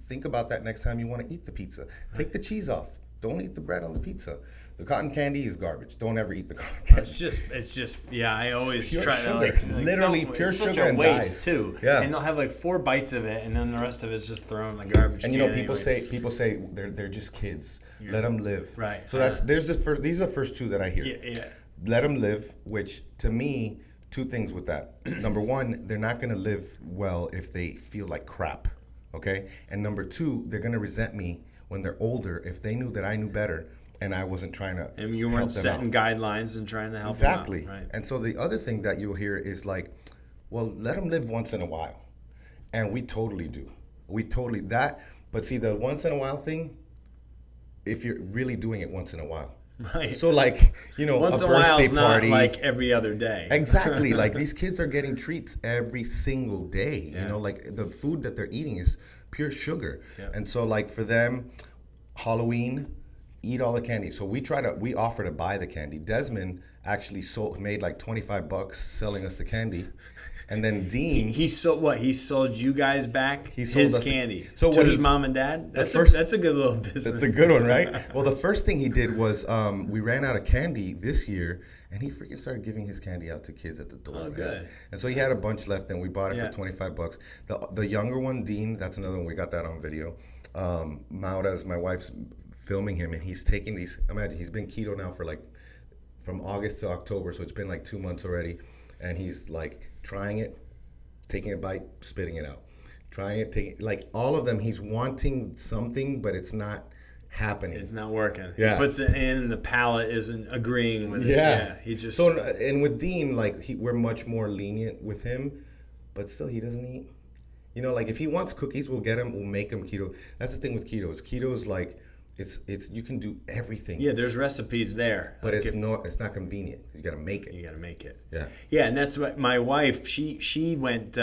Think about that next time you want to eat the pizza. Take the cheese off. Don't eat the bread on the pizza. The cotton candy is garbage. Don't ever eat the cotton candy. It's just. I always pure try sugar. to like literally pure it's sugar such a and waste dyes. Too. Yeah. And they'll have like 4 bites of it, and then the rest of it's just thrown in the garbage. And you know, people say they're just kids. Let them live. Right. So these are the first 2 that I hear. Yeah. Let them live, which to me, 2 things with that. Number 1, they're not going to live well if they feel like crap. Okay? And number 2, they're going to resent me when they're older if they knew that I knew better and I wasn't trying to and you weren't setting guidelines and trying to help exactly. them out. Right. And so the other thing that you'll hear is like, well, let them live once in a while. And we totally do. But see, the once in a while thing, if you're really doing it once in a while. Right. So like, once a in a while birthday is not party. like every other day. Exactly. Like these kids are getting treats every single day. Yeah. Like the food that they're eating is pure sugar. Yeah. And so like for them, Halloween, eat all the candy. So we offer to buy the candy. Desmond actually made like $25 selling us the candy. And then Dean, He sold you guys back He sold his us candy So to what his he- mom and dad. That's a good little business. that's a good one, right? Well, the first thing he did was we ran out of candy this year, and he freaking started giving his candy out to kids at the door. Oh, man. good. And so he had a bunch left, and we bought it Yeah. for $25. The younger one, Dean, that's another one. We got that on video. Maura's, my wife's filming him, and he's taking these. Imagine he's been keto now for like from August to October, so it's been like 2 months already, and he's like trying it, taking a bite, spitting it out, trying it, taking like all of them. He's wanting something, but it's not happening. It's not working. Yeah. He puts it in, the palate isn't agreeing with it. Yeah. He just and with Dean, like we're much more lenient with him, but still he doesn't eat. Like if he wants cookies, we'll get him. We'll make him keto. That's the thing with keto. Keto's like it's you can do everything. Yeah, there's recipes there. But Like it's not convenient. You got to make it. you got to make it. Yeah. Yeah, and that's what my wife. She went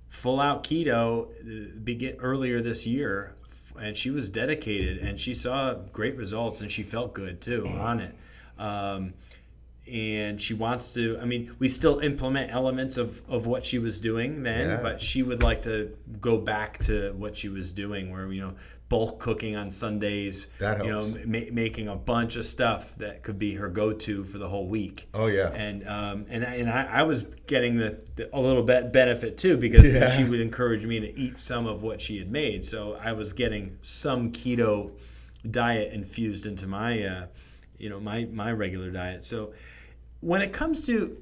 full out keto earlier this year, and she was dedicated, and she saw great results, and she felt good too on it. And she wants to. I mean, we still implement elements of what she was doing then, Yeah. but she would like to go back to what she was doing, where bulk cooking on Sundays. That helps. Making a bunch of stuff that could be her go-to for the whole week. Oh yeah. And I was getting a little bit benefit too, because Yeah. she would encourage me to eat some of what she had made. So I was getting some keto diet infused into my my regular diet. So when it comes to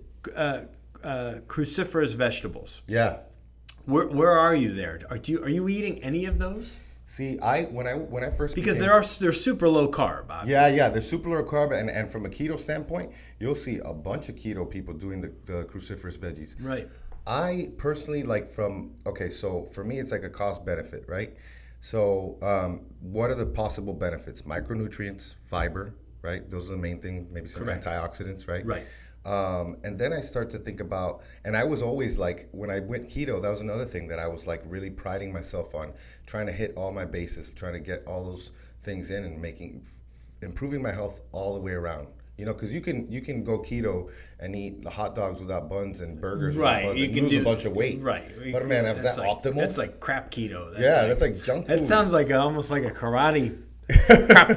cruciferous vegetables, Yeah. where are you there? Are you eating any of those? See, when I first Because became- they're super low carb. Obviously. Yeah, they're super low carb, and from a keto standpoint, you'll see a bunch of keto people doing the cruciferous veggies. Right. I personally so for me it's like a cost benefit, right? So what are the possible benefits? Micronutrients, fiber, right? Those are the main thing. Maybe some Correct. antioxidants, right? Right. And then I start to think about, and I was always like, when I went keto, that was another thing that I was like really priding myself on, trying to hit all my bases, trying to get all those things in and improving my health all the way around. Because you can go keto and eat hot dogs without buns and burgers without buns and lose a bunch of weight. Right. But man, is that optimal? That's like crap keto. That's like junk food. That sounds like almost like a karate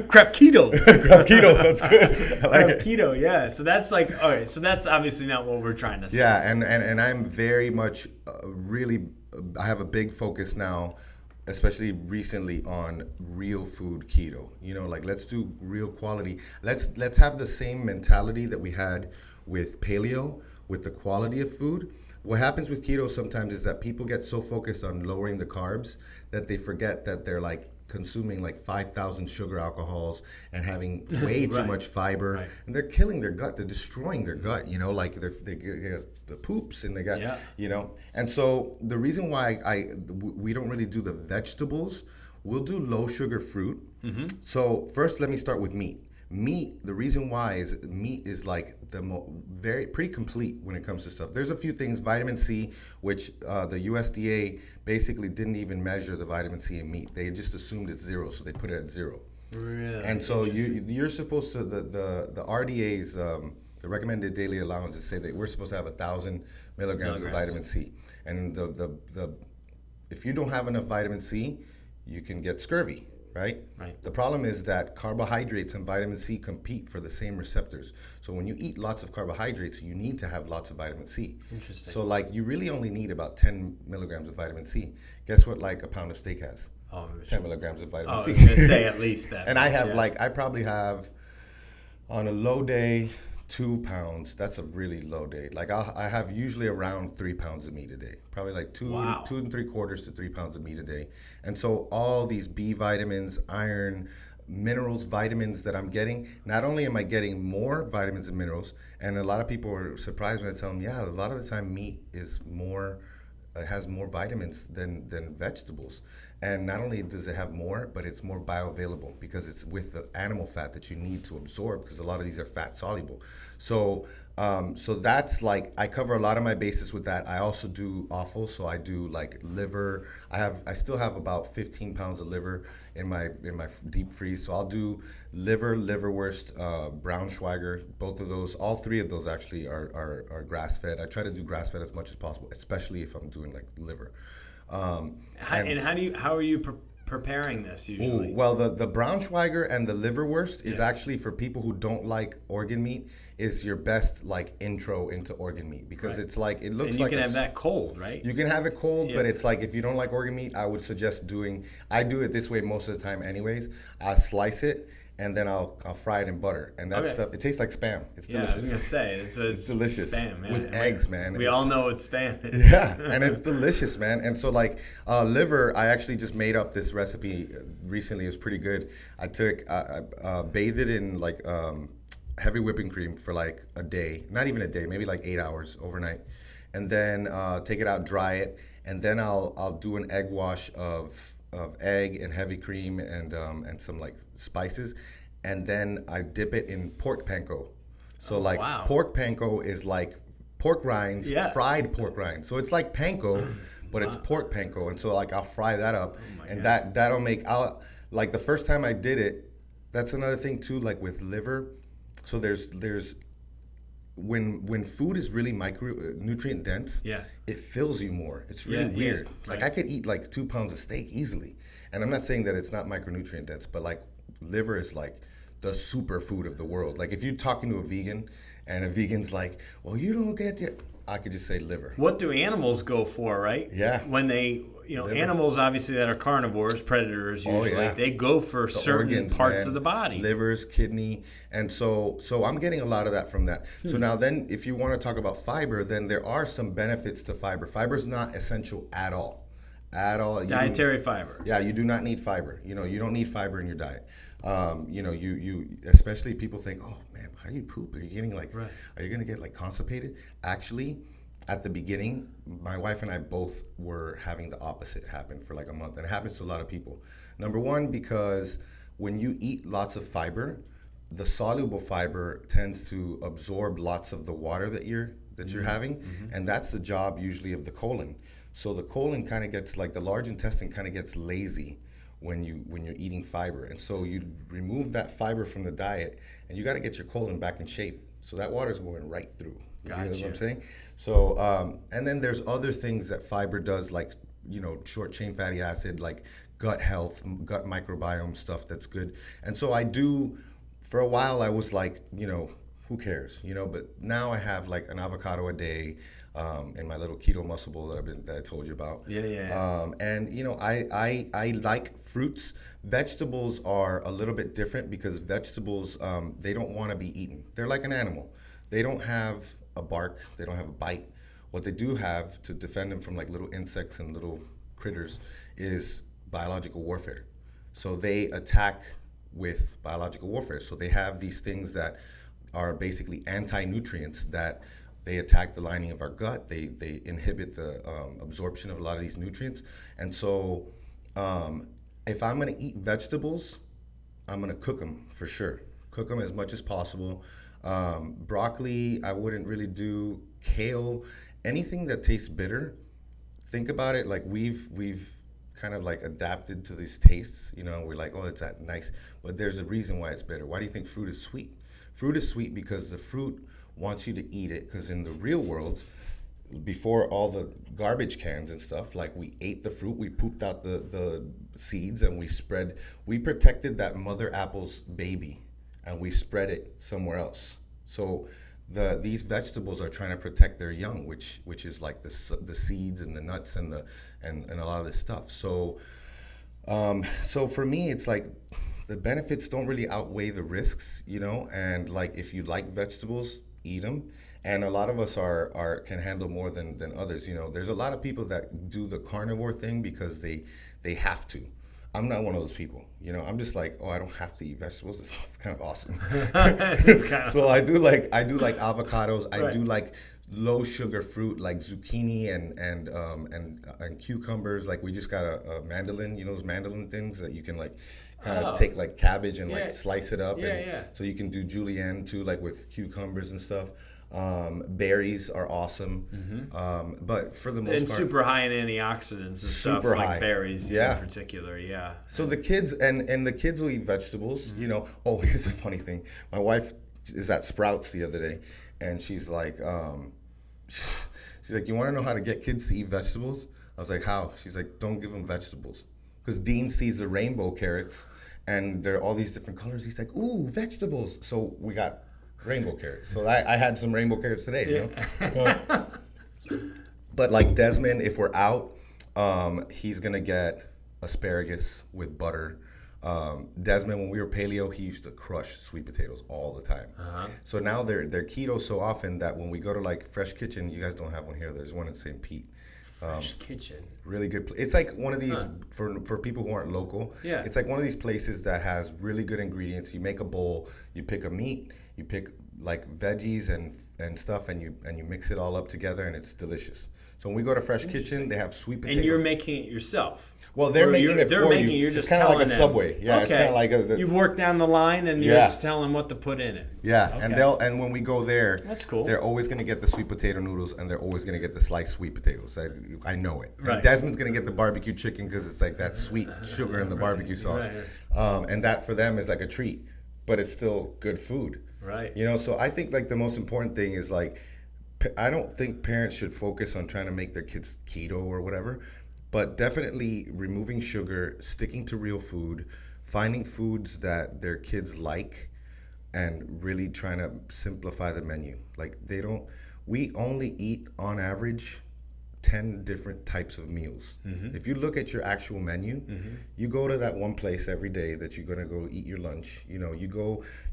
crap keto. Crap keto, that's good. I like Crap it. keto, yeah. So that's like, all right. So that's obviously not what we're trying to say. Yeah, and I'm very much I have a big focus now, especially recently, on real food keto. Like let's do real quality. Let's have the same mentality that we had with paleo, with the quality of food. What happens with keto sometimes is that people get so focused on lowering the carbs that they forget that they're like consuming like 5,000 sugar alcohols and having way too Right. much fiber, Right. and they're killing their gut. They're destroying their gut. Like they get the poops and they got Yeah. And so the reason why we don't really do the vegetables, we'll do low sugar fruit. Mm-hmm. So first, let me start with meat. Meat, the reason why is meat is like pretty complete when it comes to stuff. There's a few things, vitamin C, which the USDA basically didn't even measure the vitamin C in meat. They just assumed it's zero, so they put it at zero. Really? And so you're supposed to, the RDA's, the recommended daily allowances say that we're supposed to have 1,000 milligrams of vitamin C. And if you don't have enough vitamin C, you can get scurvy. Right? Right. The problem is that carbohydrates and vitamin C compete for the same receptors. So when you eat lots of carbohydrates, you need to have lots of vitamin C. Interesting. So like you really only need about 10 milligrams of vitamin C. Guess what like a pound of steak has? 10 milligrams of vitamin I C. was going to say at least that. And I have yeah. I probably have on a low day 2 pounds. That's a really low day. Like I have usually around 3 pounds of meat a day. Probably like 2 and 3/4 to 3 pounds of meat a day. And so all these B vitamins, iron, minerals, vitamins that I'm getting. Not only am I getting more vitamins and minerals, and a lot of people are surprised when I tell them, yeah, a lot of the time meat is more, has more vitamins than vegetables. And not only does it have more, but it's more bioavailable because it's with the animal fat that you need to absorb, because a lot of these are fat soluble. So so that's like, I cover a lot of my bases with that. I also do offal, so I do like liver. I still have about 15 pounds of liver in my deep freeze. So I'll do liver, liverwurst, Braunschweiger. Both of those, all three of those actually are grass fed. I try to do grass fed as much as possible, especially if I'm doing like liver. How are you preparing this usually? Ooh, well, the Braunschweiger and the liverwurst is actually for people who don't like organ meat. Is your best like intro into organ meat, because it's like, it looks and you like can have that cold, right? You can have it cold, but it's like, if you don't like organ meat, I would suggest I do it this way most of the time anyways. I slice it and then I'll fry it in butter, and that stuff, it tastes like Spam. It's delicious. I was gonna say it's delicious. Spam, man. With eggs, man. We all know it's Spam. Yeah, and it's delicious, man. And so like liver, I actually just made up this recipe recently. It was pretty good. I bathed it in like heavy whipping cream for like a day, not even a day, maybe like 8 hours overnight, and then take it out, dry it, and then I'll do an egg wash of egg and heavy cream and some like spices, and then I dip it in pork panko. So pork panko is like pork rinds, fried pork rinds. So it's like panko, but it's pork panko, and so like I'll fry that up, and that'll make like the first time I did it. That's another thing too, like with liver. So there's when food is really nutrient dense, it fills you more. It's really weird. Like I could eat like 2 pounds of steak easily, and I'm not saying that it's not micronutrient dense, but like liver is like the super food of the world. Like if you're talking to a vegan, and a vegan's like, well, you don't get your, I could just say liver. What do animals go for, right? Yeah. When they, animals obviously that are carnivores, predators usually, they go for certain organs, parts of the body. Livers, kidney, and so I'm getting a lot of that from that. So now then, if you want to talk about fiber, then there are some benefits to fiber. Fiber is not essential at all. Dietary fiber. Yeah, you do not need fiber. You don't need fiber in your diet. You especially people think, oh man, how do you poop? Are you getting like, are you gonna get like constipated? Actually, at the beginning, my wife and I both were having the opposite happen for like a month, and it happens to a lot of people. Number one, because when you eat lots of fiber, the soluble fiber tends to absorb lots of the water that you're having, and that's the job usually of the colon. So the colon kind of gets like, the large intestine kind of gets lazy when you're eating fiber, and so you remove that fiber from the diet, and you got to get your colon back in shape. So that water's going right through. Gotcha. You know what I'm saying? So and then there's other things that fiber does, like short chain fatty acid, like gut health, gut microbiome stuff that's good. And so I do. For a while, I was like, who cares, But now I have like an avocado a day. In my little keto muscle bowl that I told you about. And I like fruits. Vegetables are a little bit different, because vegetables, they don't want to be eaten. They're like an animal. They don't have a bark. They don't have a bite. What they do have to defend them from like little insects and little critters is biological warfare. So they attack with biological warfare. So they have these things that are basically anti-nutrients that they attack the lining of our gut. They inhibit the absorption of a lot of these nutrients. And so if I'm going to eat vegetables, I'm going to cook them for sure. Cook them as much as possible. Broccoli, I wouldn't really do. Kale, anything that tastes bitter. Think about it, like we've kind of like adapted to these tastes. We're like, oh, it's that nice. But there's a reason why it's bitter. Why do you think fruit is sweet? Fruit is sweet because the fruit wants you to eat it, because in the real world, before all the garbage cans and stuff, like we ate the fruit, we pooped out the seeds, and we protected that mother apple's baby, and we spread it somewhere else. So these vegetables are trying to protect their young, which is like the seeds and the nuts and a lot of this stuff. So for me, it's like the benefits don't really outweigh the risks, and like if you like vegetables, eat them. And a lot of us can handle more than others. There's a lot of people that do the carnivore thing because they have to. I'm not one of those people. I'm just like, oh, I don't have to eat vegetables. It's kind of awesome. So I do like avocados. I do like low sugar fruit like zucchini and cucumbers. Like we just got a mandolin, those mandolin things that you can like kind of take like cabbage and like slice it up. So you can do julienne too, like with cucumbers and stuff. Berries are awesome, but for the most part, super high in antioxidants and stuff like berries in particular. Yeah. So the kids and the kids will eat vegetables. Oh, here's a funny thing. My wife is at Sprouts the other day, and she's like, she's like, you want to know how to get kids to eat vegetables? I was like, how? She's like, don't give them vegetables, because Dean sees the rainbow carrots, and they're all these different colors. He's like, ooh, vegetables. So we got rainbow carrots. So I had some rainbow carrots today, But like Desmond, if we're out, he's gonna get asparagus with butter. Desmond, when we were paleo, he used to crush sweet potatoes all the time. So now they're keto so often that when we go to like Fresh Kitchen, you guys don't have one here. There's one in St. Pete. Fresh Kitchen. Really good. It's like one of these for people who aren't local. Yeah. It's like one of these places that has really good ingredients. You make a bowl. You pick a meat. You pick like veggies and stuff, and you mix it all up together, and it's delicious. So when we go to Fresh Kitchen, they have sweet potatoes. And you're making it yourself. Well, they're making it for you. You're just it's kind of like a them. Subway. Yeah, okay. It's kind of like you work down the line, and you're just telling them what to put in it. Yeah, okay. and when we go there, that's cool. They're always going to get the sweet potato noodles, and they're always going to get the sliced sweet potatoes. I know it. Right. And Desmond's going to get the barbecue chicken because it's like that sweet sugar in the barbecue sauce. Right. And that for them is like a treat, but it's still good food. Right. So I think like the most important thing is like, I don't think parents should focus on trying to make their kids keto or whatever, but definitely removing sugar, sticking to real food, finding foods that their kids like, and really trying to simplify the menu. Like we only eat on average 10 different types of meals. If you look at your actual menu, you go to that one place every day that you're gonna go eat your lunch. You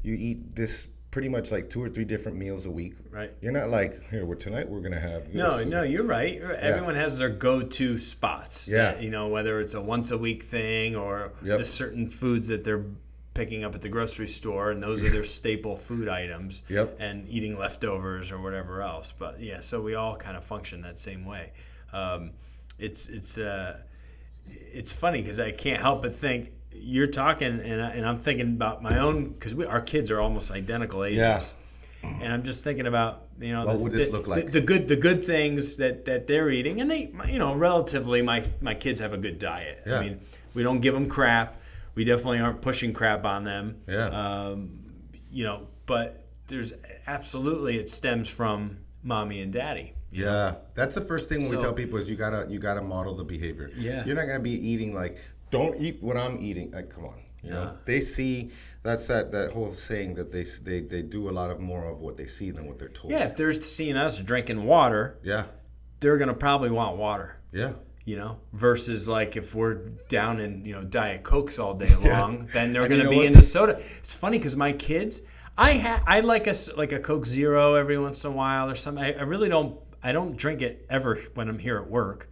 eat this pretty much like 2 or 3 different meals a week. Right. You're not like, here, tonight we're gonna have this. No, you're right. Everyone has their go-to spots. Yeah. Whether it's a once a week thing or just certain foods that they're picking up at the grocery store, and those are their staple food items. And eating leftovers or whatever else. But so we all kind of function that same way. It's funny because I can't help but think you're talking, and I'm thinking about my own, because our kids are almost identical ages. Yeah. And I'm just thinking about what would this look like? The good things that they're eating, and they relatively my kids have a good diet. Yeah. I mean, we don't give them crap. We definitely aren't pushing crap on them. Yeah. But there's absolutely, it stems from mommy and daddy. Yeah, that's the first thing we tell people is you gotta model the behavior. Yeah. You're not gonna be eating like, don't eat what I'm eating. Like, come on. They see, that's that whole saying that they do a lot more of what they see than what they're told. Yeah, if they're seeing us drinking water, they're gonna probably want water. Yeah. Versus like if we're down in Diet Cokes all day long, then they're gonna be into soda. It's funny because my kids, I like a Coke Zero every once in a while or something. I really don't. I don't drink it ever when I'm here at work.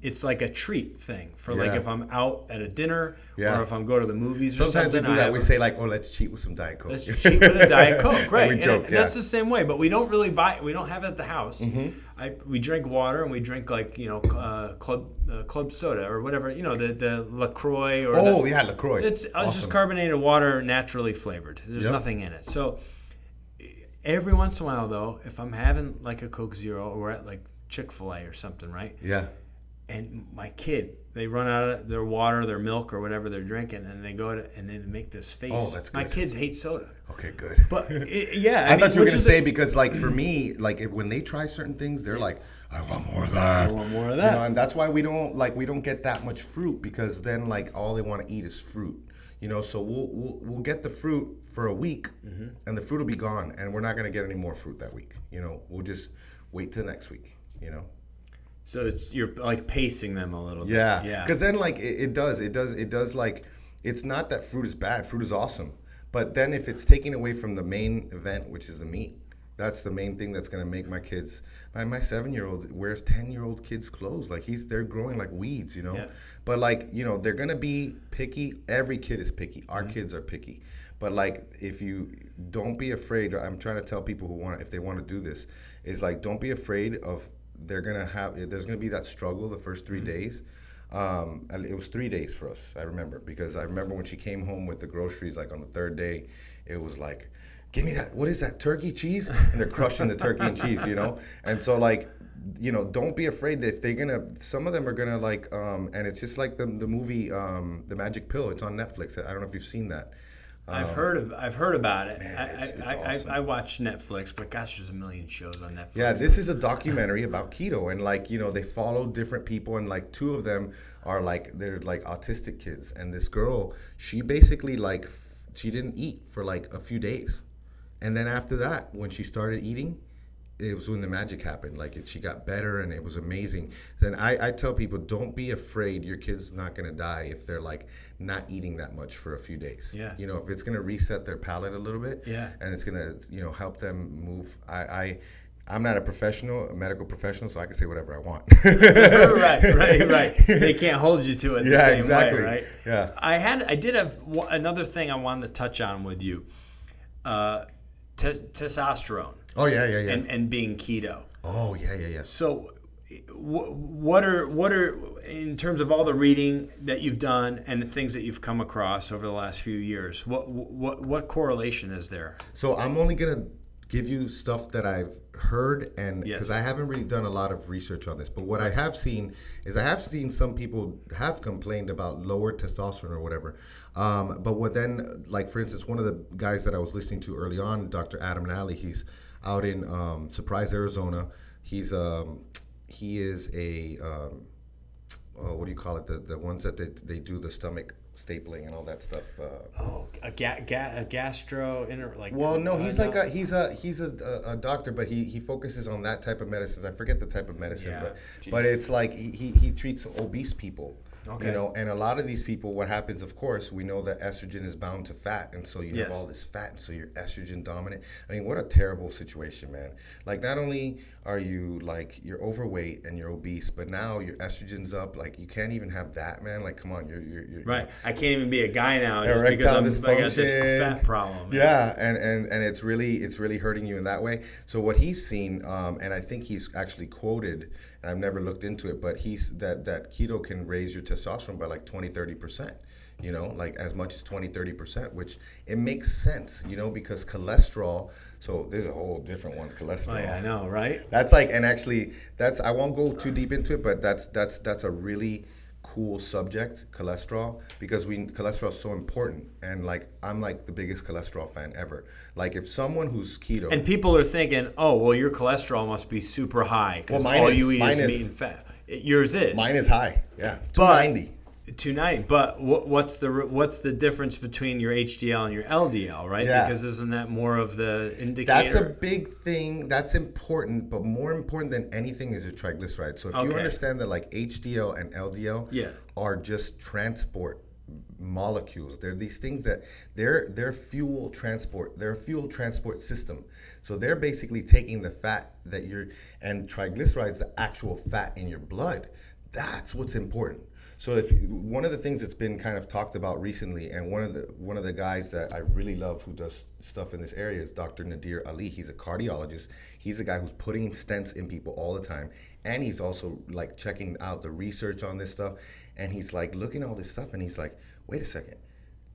It's like a treat thing for like if I'm out at a dinner or if I'm going to the movies or something. Sometimes we do that. We say like, oh, let's cheat with some Diet Coke. Let's cheat with a Diet Coke, right? We joke, that's the same way, but we don't really we don't have it at the house. We drink water and we drink like, club soda or whatever, the LaCroix or LaCroix. It's just carbonated water, naturally flavored. There's nothing in it. So every once in a while, though, if I'm having like a Coke Zero or we're at like Chick-fil-A or something, right? Yeah. And my kid, they run out of their water, their milk, or whatever they're drinking, and they go and they make this face. Oh, that's good. My kids hate soda. Okay, good. But I thought you were gonna say because like for me, like when they try certain things, they're like, I want more of that. I want more of that. And that's why we don't get that much fruit, because then like all they want to eat is fruit. So we'll get the fruit for a week, and the fruit will be gone, and we're not gonna get any more fruit that week. We'll just wait till next week. So you're like pacing them a little bit. Yeah. Because then like it does like, it's not that fruit is bad. Fruit is awesome, but then if it's taking away from the main event, which is the meat, That's the main thing that's gonna make my kids. My 7-year-old wears 10-year-old kids' clothes. Like they're growing like weeds, you know. Yeah. But like, you know, they're gonna be picky. Every kid is picky. Our kids are picky. But like, if you don't be afraid. I'm trying to tell people who want, if they want to do this, is like, don't be afraid of. There's gonna be that struggle the first 3 days. It was 3 days for us. I remember, because I remember when she came home with the groceries, like on the third day, it was like, give me that. What is that? Turkey cheese? And they're crushing the turkey and cheese, you know? And so like, you know, don't be afraid that if they're gonna, some of them are gonna like, and it's just like the movie, The Magic Pill. It's on Netflix. I don't know if you've seen that. I've heard about it. Man, it's awesome. I watch Netflix, but gosh, there's a million shows on Netflix. Yeah, this is a documentary about keto, and like, you know, they follow different people, and like 2 of them are like, they're like autistic kids, and this girl, she basically like, she didn't eat for like a few days, and then after that, when she started eating, it was when the magic happened. Like she got better, and it was amazing. Then I tell people, don't be afraid. Your kid's not gonna die if they're like not eating that much for a few days. Yeah. You know, if it's gonna reset their palate a little bit. Yeah. And it's gonna, you know, help them move. I'm not a medical professional, so I can say whatever I want. right. They can't hold you to it the same exactly. way, right? Yeah. I did have another thing I wanted to touch on with you. Testosterone. Oh yeah. And being keto. Oh yeah. So, what are in terms of all the reading that you've done and the things that you've come across over the last few years? What correlation is there? So I'm only gonna give you stuff that I've heard, and because Yes. I haven't really done a lot of research on this, but what I have seen is some people have complained about lower testosterone or whatever. But what then, like for instance, one of the guys that I was listening to early on, Dr. Adam Nally, he's out in Surprise, Arizona. He is a what do you call it? The ones that they do the stomach stapling and all that stuff. A gastro Well, no, he's a doctor, but he focuses on that type of medicines. I forget the type of medicine, Yeah, but it's like he treats obese people. Okay. You know, and a lot of these people, what happens, of course, we know that estrogen is bound to fat, and so you have Yes. all this fat, and so you're estrogen dominant. I mean, what a terrible situation, man. Like, not only are you, like, you're overweight and you're obese, but now your estrogen's up. Like, you can't even have that, man. Like, come on, you're Right. I can't even be a guy now just Erectile because I got this dysfunction. fat problem. Man. Yeah, and it's really hurting you in that way. So what he's seen, and I think he's actually quoted, and I've never looked into it, but he's that keto can raise your testosterone by like 20-30%. You know, like as much as 20-30%, which it makes sense, you know, because cholesterol. So there's a whole different one, cholesterol. Oh yeah, I know, right? That's like, and actually, I won't go too deep into it, but that's a really cool subject, cholesterol, because cholesterol is so important, and like I'm like the biggest cholesterol fan ever. Like if someone who's keto, And people are thinking, oh, well, your cholesterol must be super high because Well, all you eat is meat and fat. Yours is. mine is high, yeah, 290. 290. But what's the difference between your HDL and your LDL, right? Yeah. Because isn't that more of the indicator? That's a big thing. That's important, but more important than anything is your triglycerides. So if you Okay. understand that like HDL and LDL Yeah. are just transport molecules. They're these things that they're fuel transport. They're a fuel transport system. So they're basically taking the fat that and triglycerides, the actual fat in your blood. That's what's important. So one of the things that's been kind of talked about recently, and one of the guys that I really love who does stuff in this area is Dr. Nadir Ali. He's a cardiologist. He's a guy who's putting stents in people all the time, and he's also like checking out the research on this stuff. And he's like looking at all this stuff, and he's like, wait a second,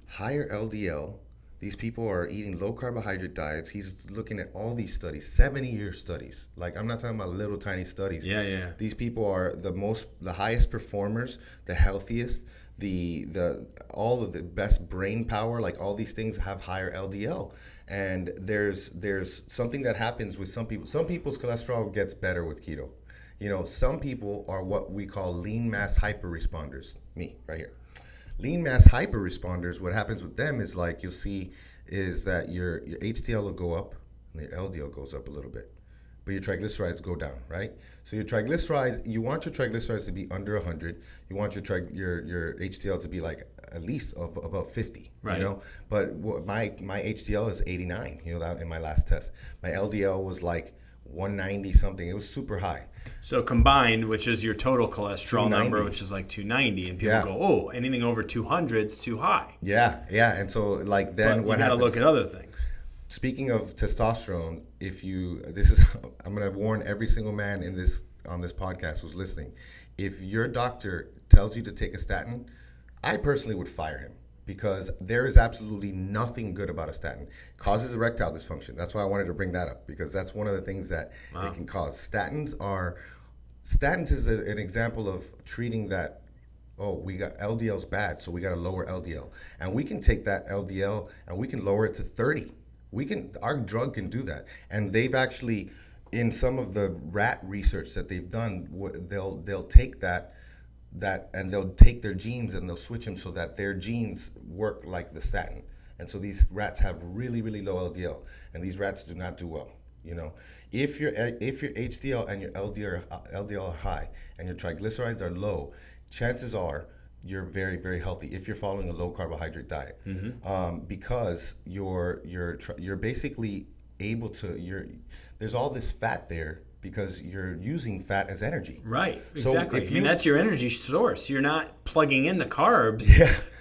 higher LDL. These people are eating low carbohydrate diets. He's looking at all these studies, 70-year studies. Like, I'm not talking about little tiny studies. Yeah. These people are the highest performers, the healthiest, all of the best brain power. Like, all these things have higher LDL. And there's something that happens with some people. Some people's cholesterol gets better with keto. You know, some people are what we call lean mass hyperresponders. Me, right here. Lean mass hyperresponders, what happens with them is like you'll see is that your HDL will go up and your LDL goes up a little bit. but your triglycerides go down, right? So your triglycerides, you want your triglycerides to be under 100. You want your HDL to be like at least of about 50, right. You know? But my HDL is 89, you know, that in my last test. My LDL was like 190 something. It was super high. So combined, which is your total cholesterol number, which is like 290, and people go, oh, anything over 200 is too high. Yeah. And so like then but you got to look at other things. Speaking of testosterone, I'm going to warn every single man on this podcast who's listening. If your doctor tells you to take a statin, I personally would fire him, because there is absolutely nothing good about a statin. It causes erectile dysfunction. That's why I wanted to bring that up, because that's one of the things that it can cause. Statins is an example of treating that. Oh, we got LDL's bad, so we got to lower LDL, and we can take that LDL and we can lower it to 30. Our drug can do that, and they've actually, in some of the rat research that they've done, they'll take that and they'll take their genes and they'll switch them so that their genes work like the statin, and so these rats have really, really low LDL, and these rats do not do well. You know, if your HDL and your LDL are high and your triglycerides are low, chances are you're very, very healthy if you're following a low carbohydrate diet, because you're basically able to there's all this fat there because you're using fat as energy. Right, exactly. So that's your energy source. You're not plugging in the carbs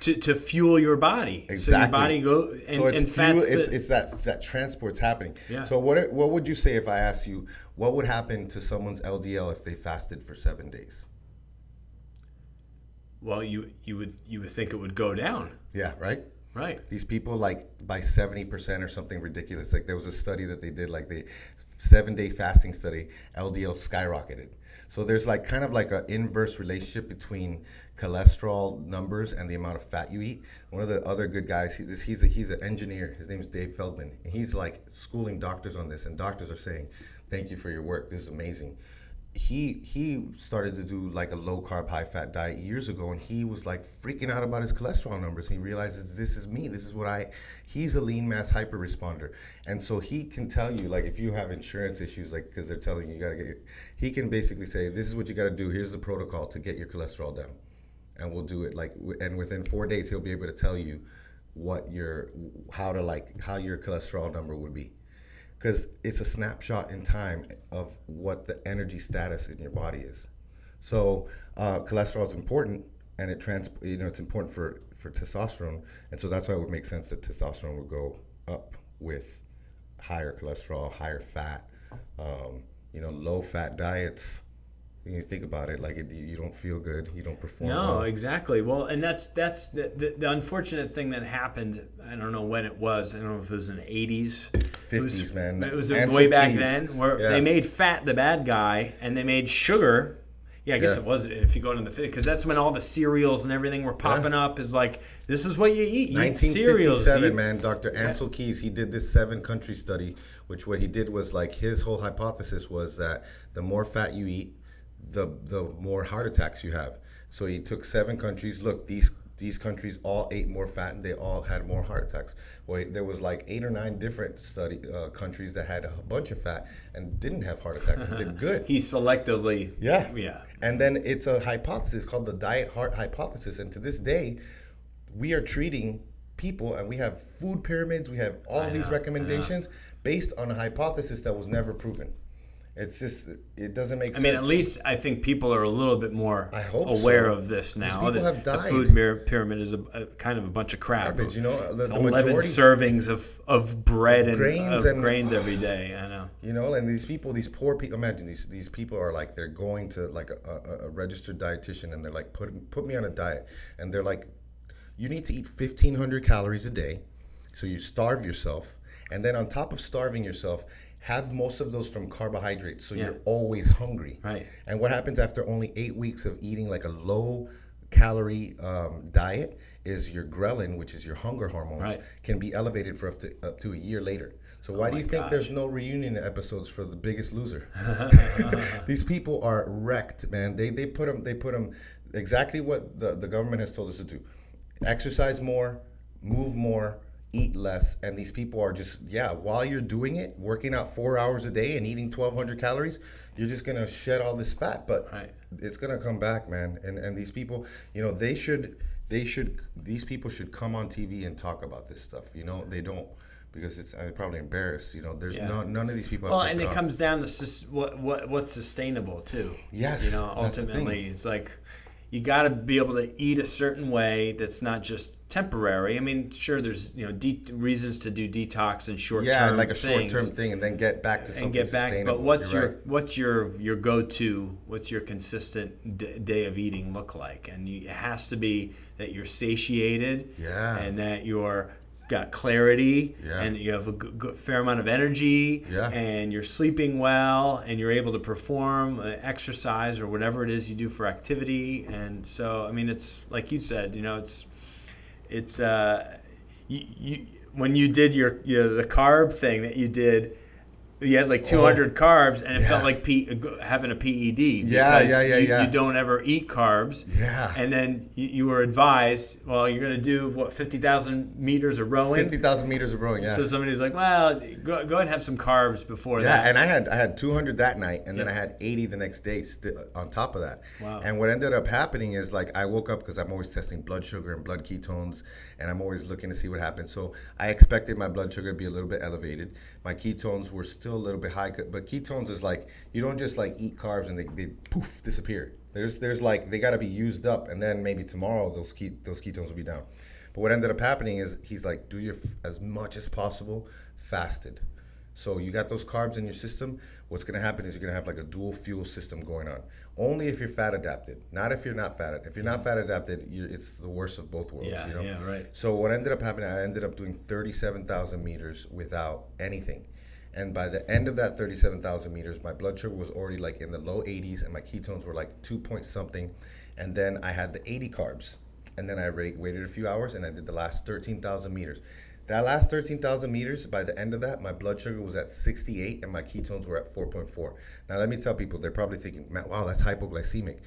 to fuel your body. Exactly. So your body it's that transport's happening. Yeah. So what would you say if I asked you what would happen to someone's LDL if they fasted for 7 days? Well, you would think it would go down. Yeah, right? Right. These people, like, by 70% or something ridiculous. Like, there was a study that they did, like the 7-day fasting study, LDL skyrocketed. So there's like kind of like an inverse relationship between cholesterol numbers and the amount of fat you eat. One of the other good guys, he's an engineer. His name is Dave Feldman. And he's like schooling doctors on this, and doctors are saying, thank you for your work. This is amazing. He started to do like a low carb, high fat diet years ago, and he was like freaking out about his cholesterol numbers. He realizes this is me. This is what he's a lean mass hyper responder. And so he can tell you, like, if you have insurance issues, like, because they're telling you got to he can basically say, this is what you got to do. Here's the protocol to get your cholesterol down. And we'll do it and within 4 days, he'll be able to tell you how your cholesterol number would be. Because it's a snapshot in time of what the energy status in your body is. So cholesterol is important, and it's important for testosterone, and so that's why it would make sense that testosterone would go up with higher cholesterol, higher fat, low fat diets. When you think about it, like you don't feel good, you don't perform well. Exactly. Well, and that's the unfortunate thing that happened. I don't know when it was. I don't know if it was in the 80s. 50s, man. It was way back then, where they made fat the bad guy, and they made sugar. Yeah, I guess it was, if you go into the 50s, because that's when all the cereals and everything were popping up. Is like, this is what you eat. You 1957, eat man. Dr. Ansel Keys, he did this 7-country study, which what he did was, like, his whole hypothesis was that the more fat you eat, the more heart attacks you have. So he took 7 countries. Look, these countries all ate more fat, and they all had more heart attacks. Well, there was like 8 or 9 different countries that had a bunch of fat and didn't have heart attacks and did good. He selectively. Yeah. And then it's a hypothesis called the diet heart hypothesis. And to this day, we are treating people, and we have food pyramids. We have all these recommendations based on a hypothesis that was never proven. It's just, it doesn't make sense. I mean, at least I think people are a little bit more aware of this now. People have died. The food pyramid is a kind of a bunch of crap. Garbage, the 11 servings of bread and grains every day. I know. And these poor people. Imagine these people are like, they're going to like a registered dietitian, and they're like, put me on a diet, and they're like, you need to eat 1,500 calories a day, so you starve yourself, and then on top of starving yourself, have most of those from carbohydrates, so you're always hungry. Right. And what happens after only 8 weeks of eating like a low-calorie diet is your ghrelin, which is your hunger hormones, can be elevated for up to a year later. So why do you think there's no reunion episodes for The Biggest Loser? These people are wrecked, man. They put them exactly what the government has told us to do: exercise more, move more, eat less, and these people are just, while you're doing it, working out 4 hours a day and eating 1,200 calories, you're just gonna shed all this fat, but it's gonna come back, man. And these people, these people should come on TV and talk about this stuff. They don't, because it's probably embarrassed. There's none of these people. Well, and it comes down to what's sustainable too. Yes, ultimately, it's like you got to be able to eat a certain way that's not just temporary. I mean, sure, there's reasons to do detox and short-term like a things, short-term thing, and then get back to something sustainable. But what's your go-to? What's your consistent day of eating look like? And it has to be that you're satiated, and that you're got clarity, and you have a good fair amount of energy, and you're sleeping well, and you're able to perform exercise or whatever it is you do for activity. And so, I mean, it's like you said, it's when you did the carb thing that you did, you had like 200 carbs, and it felt like having a PED. You don't ever eat carbs. And then you were advised, well, you're going to do 50,000 meters of rowing. 50,000 meters of rowing. So somebody's like, well, go ahead and have some carbs before that. And I had 200 that night, and then I had 80 the next day on top of that. Wow. And what ended up happening is, like, I woke up because I'm always testing blood sugar and blood ketones, and I'm always looking to see what happens. So I expected my blood sugar to be a little bit elevated. My ketones were still a little bit high, but ketones is like, you don't just like eat carbs and they poof disappear. There's like, they got to be used up, and then maybe tomorrow those ketones will be down. But what ended up happening is, he's like, do as much as possible fasted. So you got those carbs in your system. What's going to happen is you're going to have like a dual fuel system going on. Only if you're fat adapted, not if you're not fat. If you're not fat adapted, it's the worst of both worlds. So what ended up happening, I ended up doing 37,000 meters without anything. And by the end of that 37,000 meters, my blood sugar was already like in the low 80s, and my ketones were like 2 point something. And then I had the 80 carbs. And then I waited a few hours, and I did the last 13,000 meters. That last 13,000 meters, by the end of that, my blood sugar was at 68 and my ketones were at 4.4. Now, let me tell people, they're probably thinking, man, wow, that's hypoglycemic.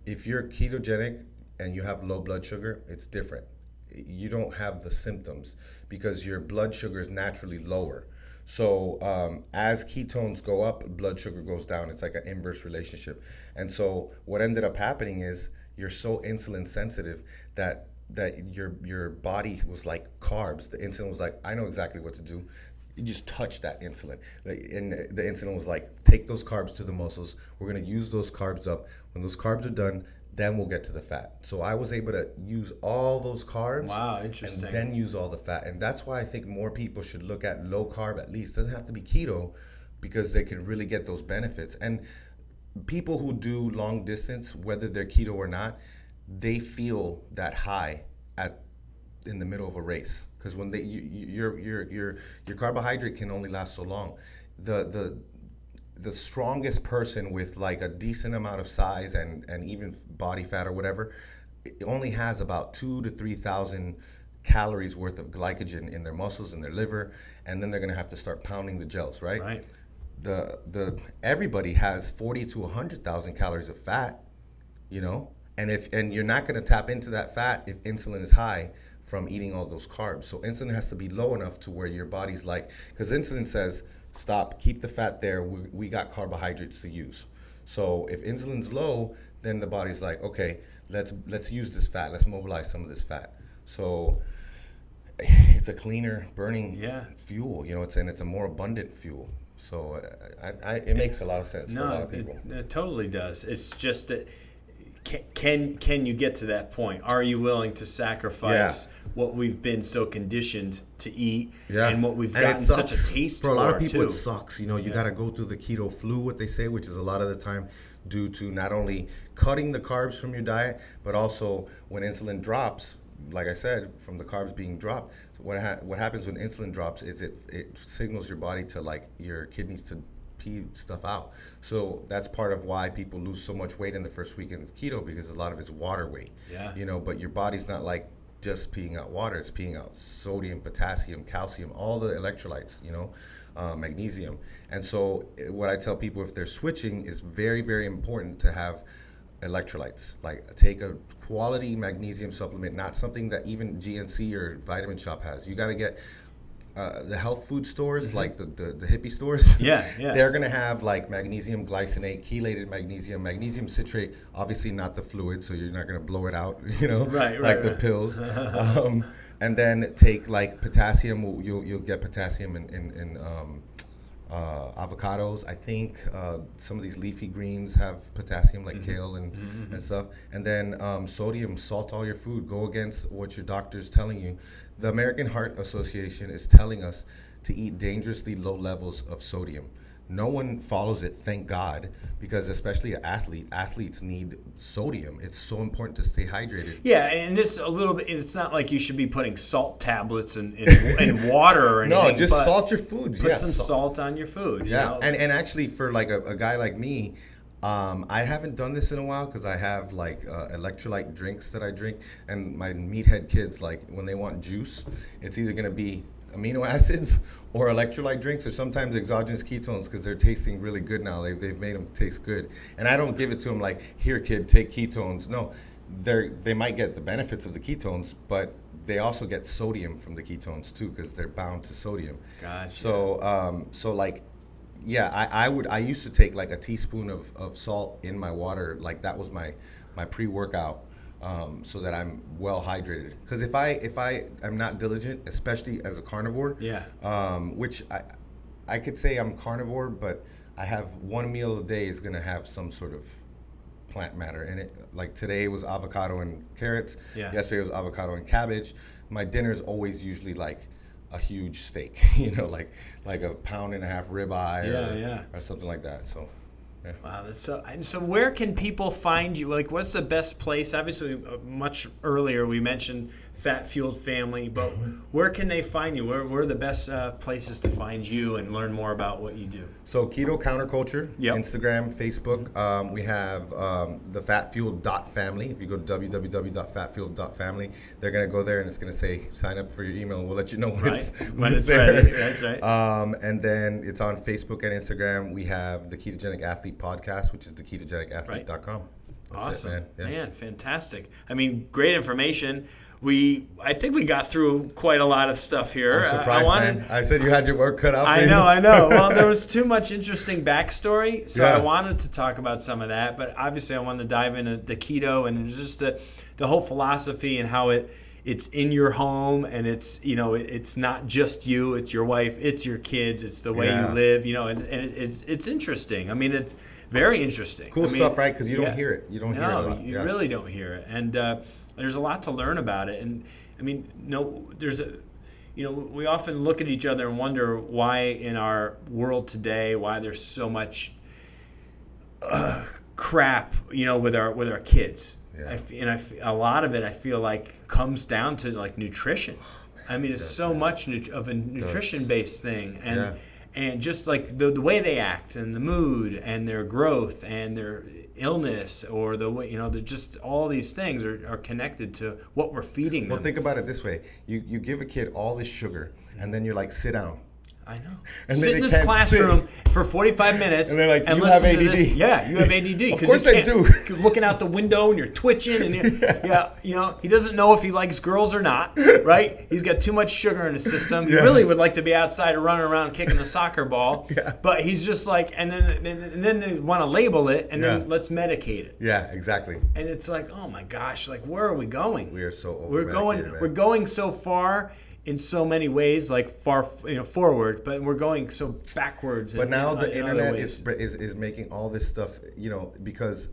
If you're ketogenic and you have low blood sugar, it's different. You don't have the symptoms because your blood sugar is naturally lower. So as ketones go up, blood sugar goes down. It's like an inverse relationship. And so what ended up happening is you're so insulin sensitive that your body was like carbs. The insulin was like, I know exactly what to do. You just touch that insulin. And the insulin was like, take those carbs to the muscles. We're going to use those carbs up. When those carbs are done, then we'll get to the fat. So I was able to use all those carbs. Wow, interesting. And then use all the fat. And that's why I think more people should look at low carb at least. It doesn't have to be keto, because they can really get those benefits. And people who do long distance, whether they're keto or not, they feel that high in the middle of a race, because when your carbohydrate can only last so long. The strongest person with like a decent amount of size and even body fat or whatever, it only has about 2,000 to 3,000 calories worth of glycogen in their muscles and their liver, and then they're gonna have to start pounding the gels, right? Right. Everybody has 40,000 to 100,000 calories of fat, and you're not going to tap into that fat if insulin is high from eating all those carbs. So insulin has to be low enough to where your body's like, because insulin says, stop, keep the fat there. We got carbohydrates to use. So if insulin's low, then the body's like, okay, let's use this fat. Let's mobilize some of this fat. So it's a cleaner burning fuel, it's a more abundant fuel. So it makes a lot of sense for a lot of people. It totally does. It's just that, can you get to that point? Are you willing to sacrifice what we've been so conditioned to eat and what we've gotten such a taste for? For a lot of people, too. It sucks. You got to go through the keto flu, what they say, which is a lot of the time due to not only cutting the carbs from your diet, but also when insulin drops, like I said, from the carbs being dropped. So what happens when insulin drops is it signals your body to like your kidneys to pee stuff out. So that's part of why people lose so much weight in the first week in keto, because a lot of it's water weight. But your body's not like just peeing out water, it's peeing out sodium, potassium, calcium, all the electrolytes, magnesium. And so what I tell people, if they're switching, is very, very important to have electrolytes. Like take a quality magnesium supplement, not something that even GNC or Vitamin Shop has. You got to get the health food stores, like the hippie stores. Yeah, yeah. They're gonna have like magnesium glycinate, chelated magnesium, magnesium citrate. Obviously not the fluid, so you're not gonna blow it out. Like the pills. And then take like potassium. You'll get potassium in avocados. I think some of these leafy greens have potassium, like kale and stuff. And then sodium. Salt all your food. Go against what your doctor's telling you. The American Heart Association is telling us to eat dangerously low levels of sodium. No one follows it, thank God, because especially athletes need sodium. It's so important to stay hydrated. Yeah, and this a little bit. It's not like you should be putting salt tablets in water or anything. No, just salt your food. Put some salt on your food. Yeah, and actually for like a guy like me, I haven't done this in a while because I have like electrolyte drinks that I drink, and my meathead kids, like when they want juice, it's either gonna be amino acids or electrolyte drinks, or sometimes exogenous ketones because they're tasting really good now. They've made them taste good, and I don't give it to them like, here kid, take ketones. No, they might get the benefits of the ketones, but they also get sodium from the ketones too because they're bound to sodium. Gotcha. So like, yeah, I used to take like a teaspoon of salt in my water, like that was my pre-workout. So that I'm well hydrated. Because if I am not diligent, especially as a carnivore, which I could say I'm carnivore, but I have one meal a day is gonna have some sort of plant matter in it. Like today was avocado and carrots. Yeah. Yesterday was avocado and cabbage. My dinner is always usually like a huge steak, like a pound and a half ribeye or something like that. So. Yeah. Wow, so where can people find you? Like, what's the best place? Obviously, much earlier we mentioned Fat Fueled Family, but where can they find you? Where are the best places to find you and learn more about what you do? So Keto Counterculture, Yep. Instagram, Facebook. We have the fatfueled.family. If you go to www.fatfueled.family, they're going to go there and it's going to say sign up for your email. We'll let you know when it's there. Ready. That's right. And then it's on Facebook and Instagram. We have the Ketogenic Athlete podcast, which is the ketogenicathlete.com. Awesome. It, man. Man, fantastic. I mean, great information. I think we got through quite a lot of stuff here. I'm surprised, man. I said you had your work cut out for you. I know. Well, there was too much interesting backstory, so I wanted to talk about some of that. But obviously, I wanted to dive into the keto and just the whole philosophy and how it's in your home, and it's not just you, it's your wife, it's your kids, it's the way you live, and it's interesting. I mean, it's very interesting. Cool stuff, right? Because you don't hear it. You don't hear it a lot. You really don't hear it. And there's a lot to learn about it. And I mean, we often look at each other and wonder why in our world today, why there's so much crap, with our kids. Yeah. A lot of it, I feel like, comes down to like nutrition. I mean, it's so much of a nutrition-based thing, and just like the way they act, and the mood, and their growth, and their illness, or the way they're just all these things are connected to what we're feeding them. Well, think about it this way: you give a kid all this sugar, and then you're like, sit down. I know. And sit in this classroom for 45 minutes and they're like, and you have ADD. To this. Yeah, you have ADD. Of course I do. You're looking out the window and you're twitching. And he doesn't know if he likes girls or not, right? He's got too much sugar in his system. He really would like to be outside or running around kicking the soccer ball. But he's just like, and then they want to label it, and then let's medicate it. Yeah, exactly. And it's like, oh my gosh, like where are we going? We are so we're going so far in so many ways, like far forward, but we're going so backwards. But now the internet is making all this stuff, because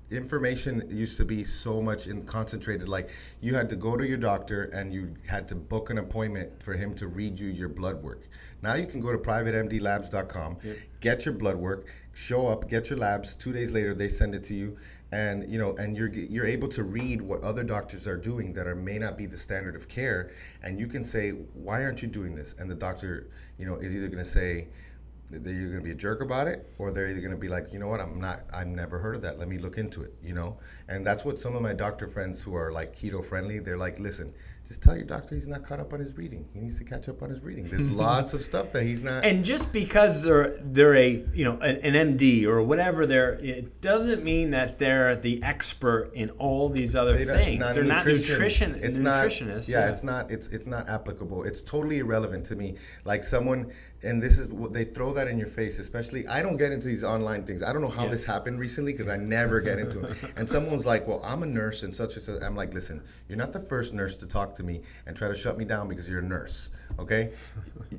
information used to be so much concentrated. Like you had to go to your doctor and you had to book an appointment for him to read you your blood work. Now you can go to privatemdlabs.com, get your blood work, show up, get your labs. 2 days later, they send it to you. And and you're able to read what other doctors are doing that may not be the standard of care, and you can say, why aren't you doing this? And the doctor is either going to say they're either going to be a jerk about it, or they're either going to be like, you know what, I've never heard of that, let me look into it. And that's what some of my doctor friends who are like keto friendly, they're like, listen, just tell your doctor he's not caught up on his reading. He needs to catch up on his reading. There's lots of stuff that he's not. And just because they're a an MD or whatever, it doesn't mean that they're the expert in all these other things. They're not nutritionists. Yeah, it's not. It's not applicable. It's totally irrelevant to me. Like someone, and this is what they throw that in your face. Especially, I don't get into these online things. I don't know how this happened recently because I never get into it. And someone's like, "Well, I'm a nurse and such and such." I'm like, "Listen, you're not the first nurse to talk to me and try to shut me down because you're a nurse. Okay?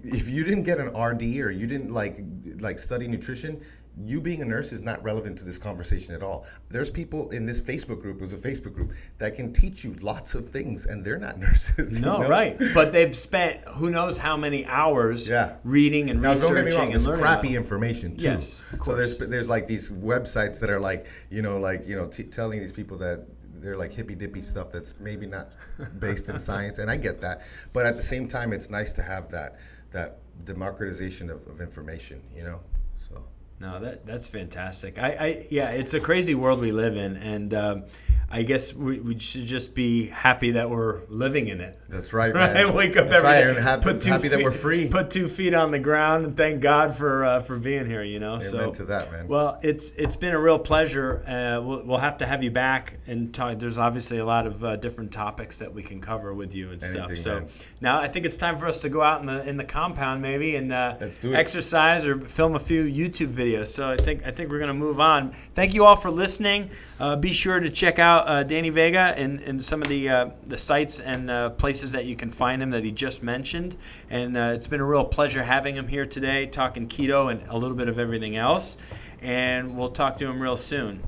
If you didn't get an RD or you didn't like study nutrition." You being a nurse is not relevant to this conversation at all. There's people in this Facebook group, it was a Facebook group, that can teach you lots of things, and they're not nurses. No, right. But they've spent who knows how many hours reading and researching. Now, don't get me wrong, and it's learning crappy information too. Yes, of course. So there's like these websites that are telling these people that they're like hippy dippy stuff that's maybe not based in science, and I get that. But at the same time, it's nice to have that democratization of information, So. No, that's fantastic. It's a crazy world we live in, and I guess we should just be happy that we're living in it. That's right, man. Wake up every day, and happy that we're free. Put 2 feet on the ground, and thank God for being here. Amen to that, man. Well, it's been a real pleasure. We'll have to have you back and talk. There's obviously a lot of different topics that we can cover with you and stuff. So man. now I think it's time for us to go out in the compound maybe and Let's do it. Exercise or film a few YouTube videos. So I think we're gonna move on. Thank you all for listening. Be sure to check out Danny Vega and some of the sites and places that you can find him that he just mentioned. And it's been a real pleasure having him here today, talking keto and a little bit of everything else. And we'll talk to him real soon.